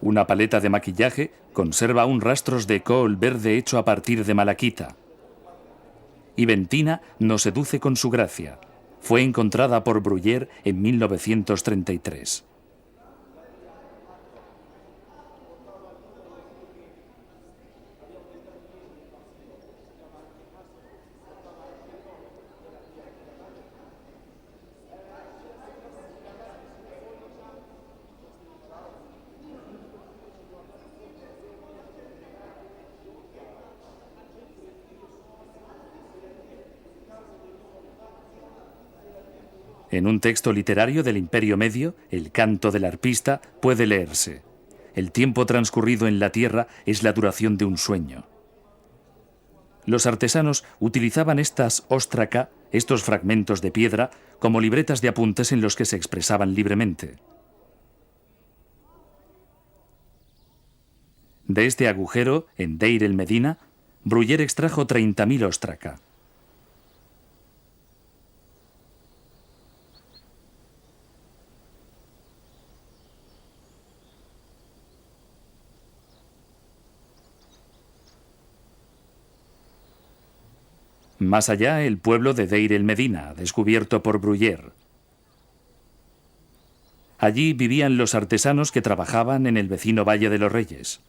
S1: Una paleta de maquillaje conserva aún rastros de kohl verde hecho a partir de malaquita. Y Bentina nos seduce con su gracia. Fue encontrada por Bruyer en 1933. En un texto literario del Imperio Medio, el canto del arpista puede leerse: el tiempo transcurrido en la tierra es la duración de un sueño. Los artesanos utilizaban estas óstraca, estos fragmentos de piedra, como libretas de apuntes en los que se expresaban libremente. De este agujero, en Deir el Medina, Bruyer extrajo 30.000 óstraca. Más allá, el pueblo de Deir el Medina, descubierto por Bruyer. Allí vivían los artesanos que trabajaban en el vecino Valle de los Reyes.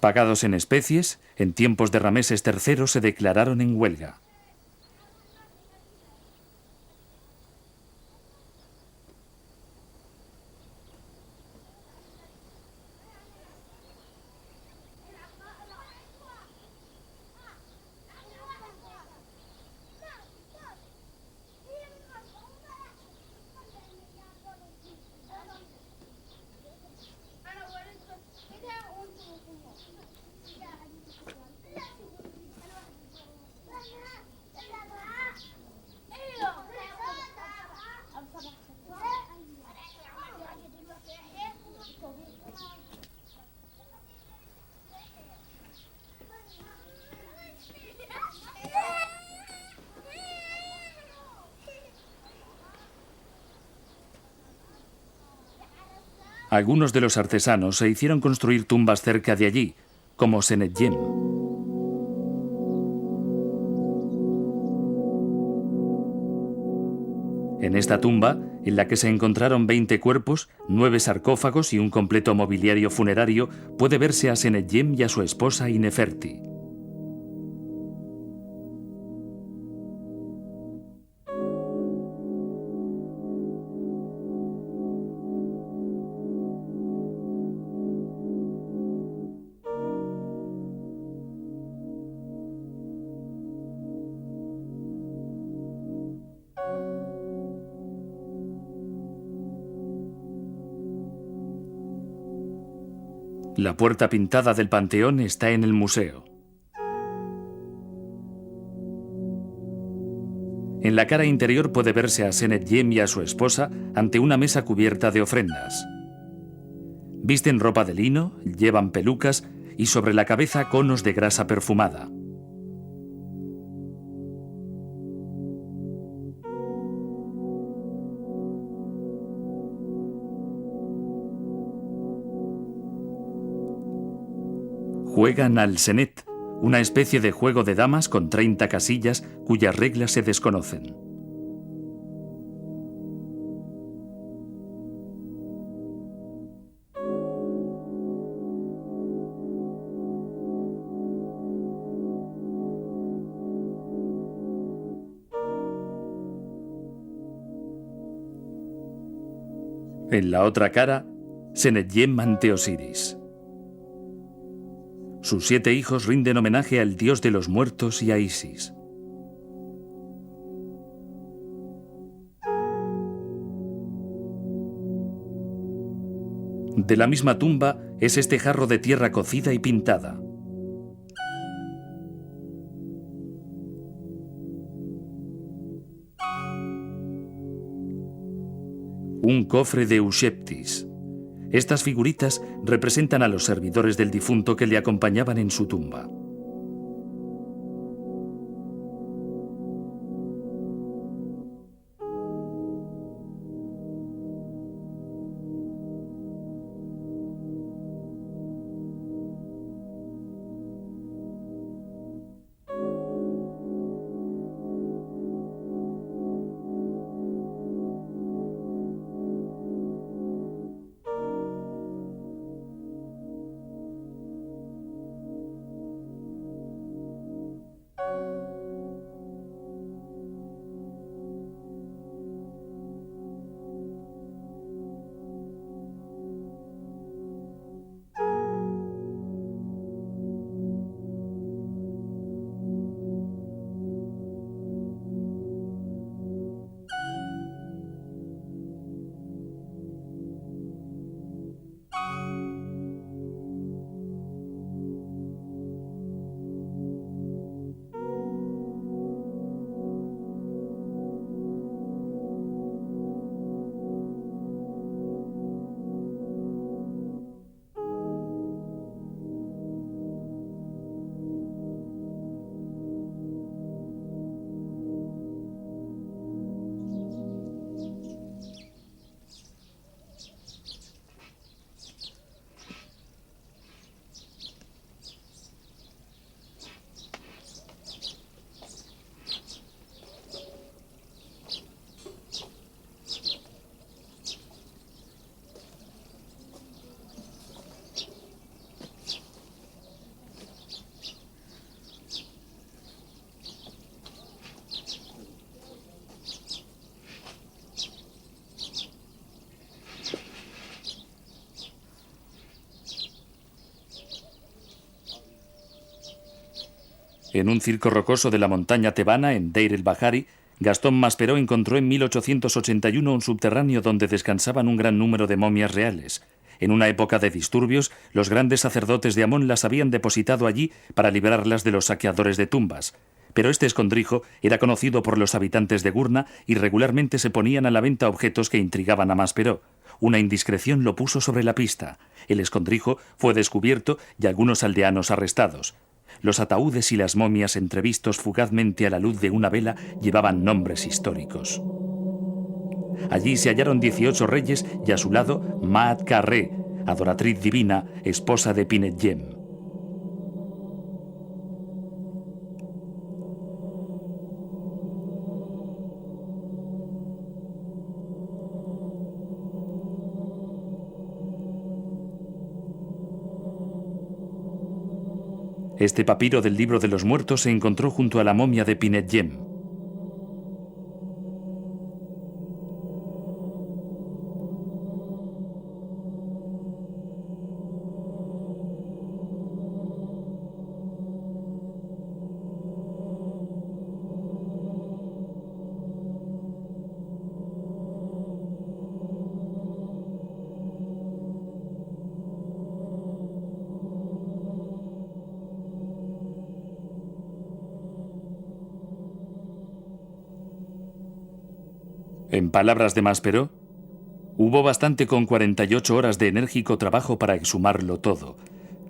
S1: Pagados en especies, en tiempos de Rameses III se declararon en huelga. Algunos de los artesanos se hicieron construir tumbas cerca de allí, como Senetjem. En esta tumba, en la que se encontraron 20 cuerpos, 9 sarcófagos y un completo mobiliario funerario, puede verse a Senetjem y a su esposa Ineferti. La puerta pintada del panteón está en el museo. En la cara interior puede verse a Senetjem y a su esposa ante una mesa cubierta de ofrendas. Visten ropa de lino, llevan pelucas y sobre la cabeza conos de grasa perfumada. Juegan al senet, una especie de juego de damas con 30 casillas cuyas reglas se desconocen. En la otra cara, Senedyem ante Osiris. Sus 7 hijos rinden homenaje al dios de los muertos y a Isis. De la misma tumba es este jarro de tierra cocida y pintada. Un cofre de Eusheptis. Estas figuritas representan a los servidores del difunto que le acompañaban en su tumba. En un circo rocoso de la montaña tebana, en Deir el-Bahari, Gastón Maspero encontró en 1881 un subterráneo donde descansaban un gran número de momias reales. En una época de disturbios, los grandes sacerdotes de Amón las habían depositado allí para librarlas de los saqueadores de tumbas. Pero este escondrijo era conocido por los habitantes de Gurna y regularmente se ponían a la venta objetos que intrigaban a Maspero. Una indiscreción lo puso sobre la pista. El escondrijo fue descubierto y algunos aldeanos arrestados. Los ataúdes y las momias entrevistos fugazmente a la luz de una vela llevaban nombres históricos. Allí se hallaron 18 reyes y a su lado Maat Karre, adoratriz divina, esposa de Pinet-Yem. Este papiro del libro de los muertos se encontró junto a la momia de Pinet-Yem. En palabras de Maspero, hubo bastante con 48 horas de enérgico trabajo para exhumarlo todo,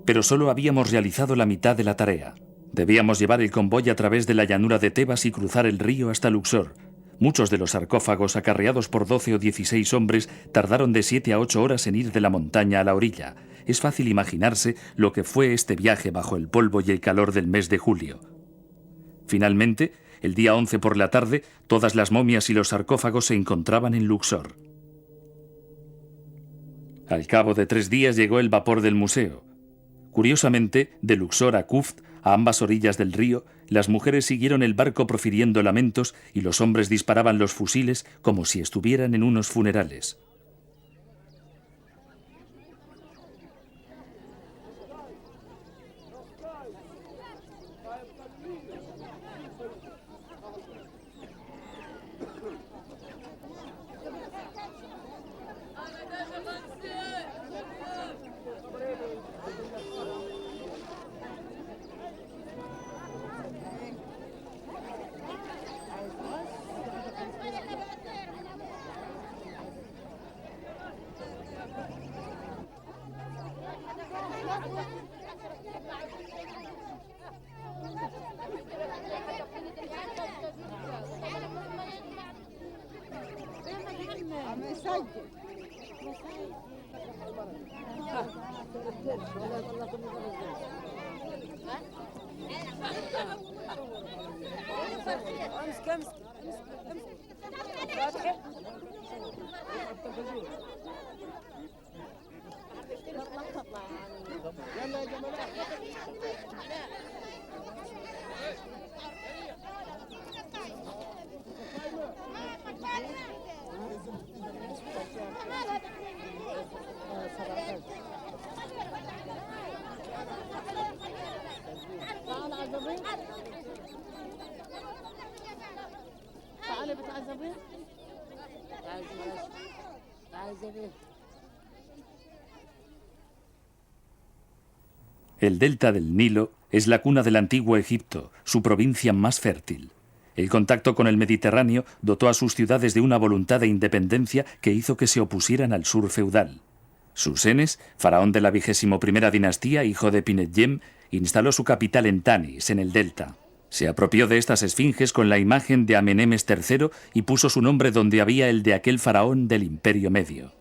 S1: pero solo habíamos realizado la mitad de la tarea. Debíamos llevar el convoy a través de la llanura de Tebas y cruzar el río hasta Luxor. Muchos de los sarcófagos, acarreados por 12 o 16 hombres, tardaron de 7 a 8 horas en ir de la montaña a la orilla. Es fácil imaginarse lo que fue este viaje bajo el polvo y el calor del mes de julio. Finalmente, el día 11 por la tarde, todas las momias y los sarcófagos se encontraban en Luxor. Al cabo de 3 días llegó el vapor del museo. Curiosamente, de Luxor a Kuft, a ambas orillas del río, las mujeres siguieron el barco profiriendo lamentos y los hombres disparaban los fusiles como si estuvieran en unos funerales. El delta del Nilo es la cuna del antiguo Egipto, su provincia más fértil. El contacto con el Mediterráneo dotó a sus ciudades de una voluntad de independencia que hizo que se opusieran al sur feudal. Susenes, faraón de la 21ª dinastía, hijo de Pinetjem, instaló su capital en Tanis, en el delta. Se apropió de estas esfinges con la imagen de Amenemes III y puso su nombre donde había el de aquel faraón del Imperio Medio.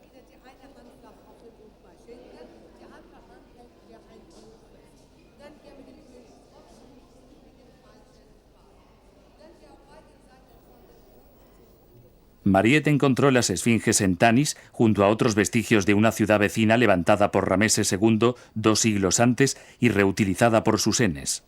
S1: Mariette encontró las esfinges en Tanis junto a otros vestigios de una ciudad vecina levantada por Rameses II 2 siglos antes y reutilizada por Susenes.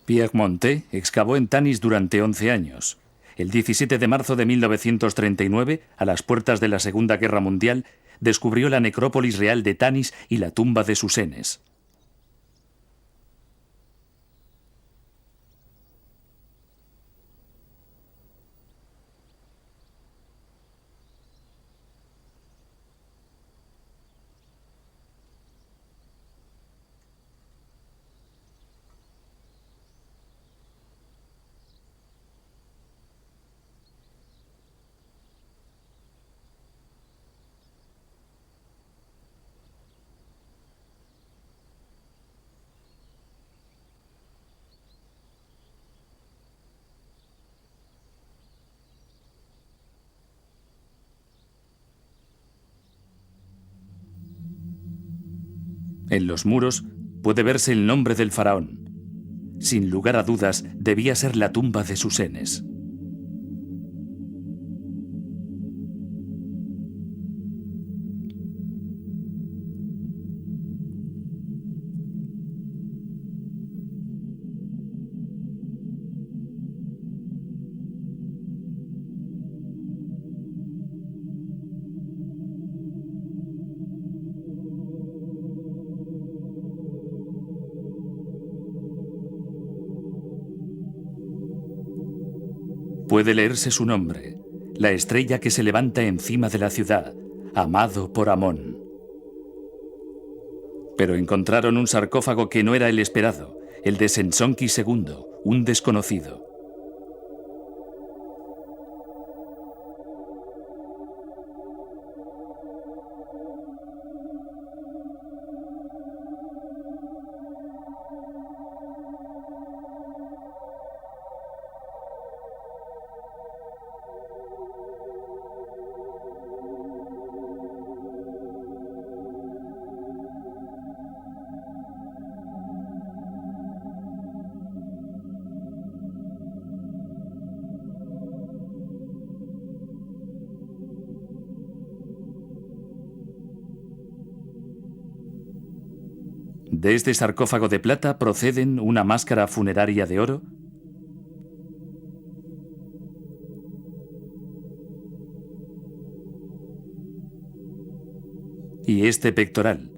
S1: Pierre Montet excavó en Tanis durante 11 años. El 17 de marzo de 1939, a las puertas de la Segunda Guerra Mundial, descubrió la necrópolis real de Tanis y la tumba de Susenes. En los muros puede verse el nombre del faraón. Sin lugar a dudas, debía ser la tumba de Susenes. Puede leerse su nombre, la estrella que se levanta encima de la ciudad, amado por Amón. Pero encontraron un sarcófago que no era el esperado, el de Sensonqui II, un desconocido. De este sarcófago de plata proceden una máscara funeraria de oro y este pectoral.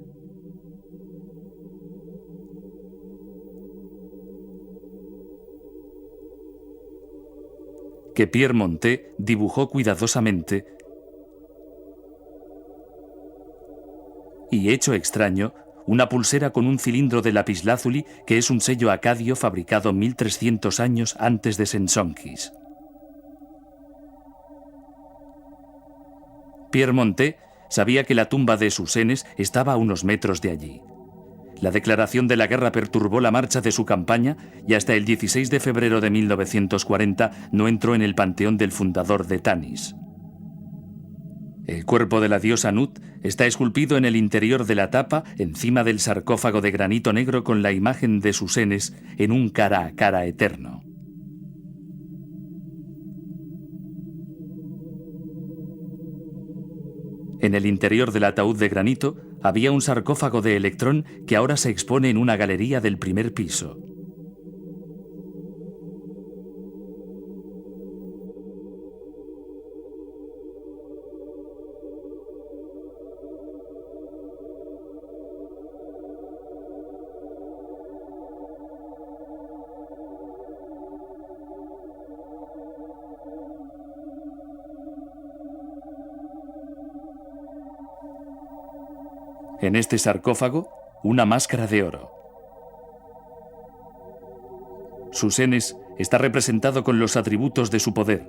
S1: Que Pierre Montet dibujó cuidadosamente y, hecho extraño, una pulsera con un cilindro de lapislázuli que es un sello acadio fabricado 1300 años antes de Sensonquis. Pierre Montet sabía que la tumba de Susenes estaba a unos metros de allí. La declaración de la guerra perturbó la marcha de su campaña y hasta el 16 de febrero de 1940 no entró en el panteón del fundador de Tanis. El cuerpo de la diosa Nut está esculpido en el interior de la tapa, encima del sarcófago de granito negro con la imagen de Susenes en un cara a cara eterno. En el interior del ataúd de granito había un sarcófago de electrón que ahora se expone en una galería del primer piso. En este sarcófago, una máscara de oro. Susenes está representado con los atributos de su poder: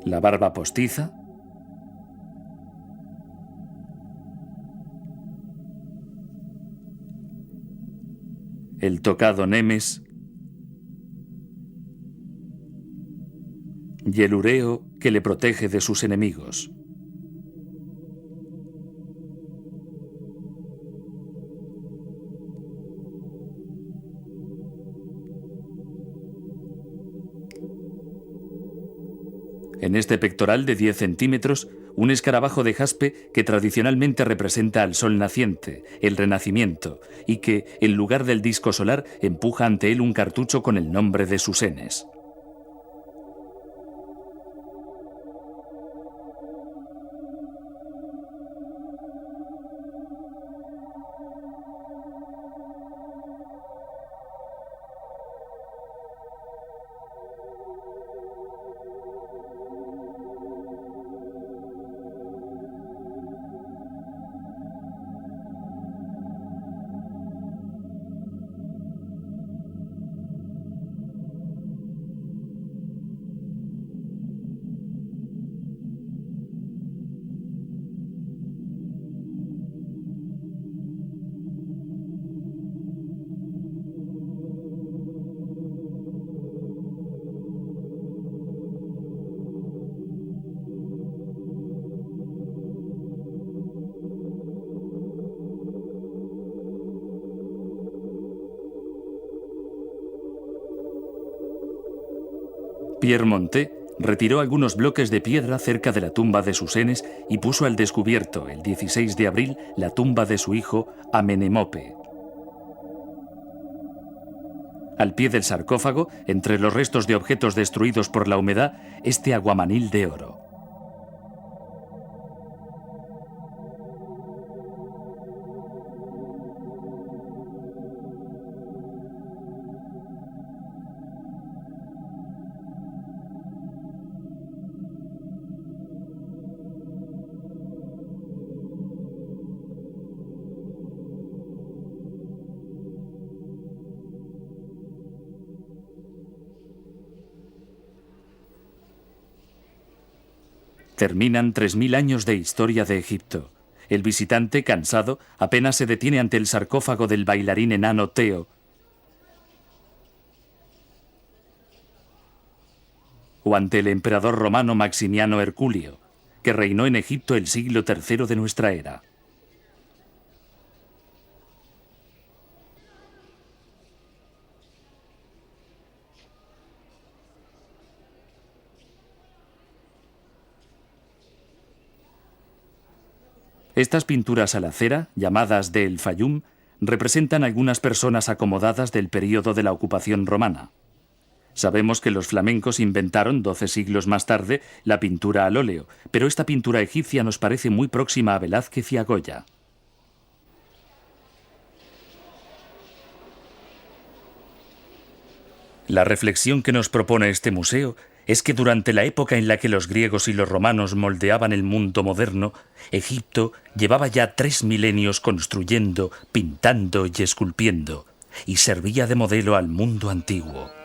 S1: la barba postiza, el tocado nemes y el ureo que le protege de sus enemigos. En este pectoral de 10 centímetros, un escarabajo de jaspe que tradicionalmente representa al sol naciente, el renacimiento, y que, en lugar del disco solar, empuja ante él un cartucho con el nombre de Susenes. Pierre Montet retiró algunos bloques de piedra cerca de la tumba de Susenes y puso al descubierto, el 16 de abril, la tumba de su hijo Amenemope. Al pie del sarcófago, entre los restos de objetos destruidos por la humedad, este aguamanil de oro. Terminan 3000 años de historia de Egipto. El visitante, cansado, apenas se detiene ante el sarcófago del bailarín enano Teo o ante el emperador romano Maximiano Herculio, que reinó en Egipto el siglo III de nuestra era. Estas pinturas a la cera, llamadas de El Fayum, representan algunas personas acomodadas del período de la ocupación romana. Sabemos que los flamencos inventaron 12 siglos más tarde la pintura al óleo, pero esta pintura egipcia nos parece muy próxima a Velázquez y a Goya. La reflexión que nos propone este museo es que durante la época en la que los griegos y los romanos moldeaban el mundo moderno, Egipto llevaba ya 3 milenios construyendo, pintando y esculpiendo, y servía de modelo al mundo antiguo.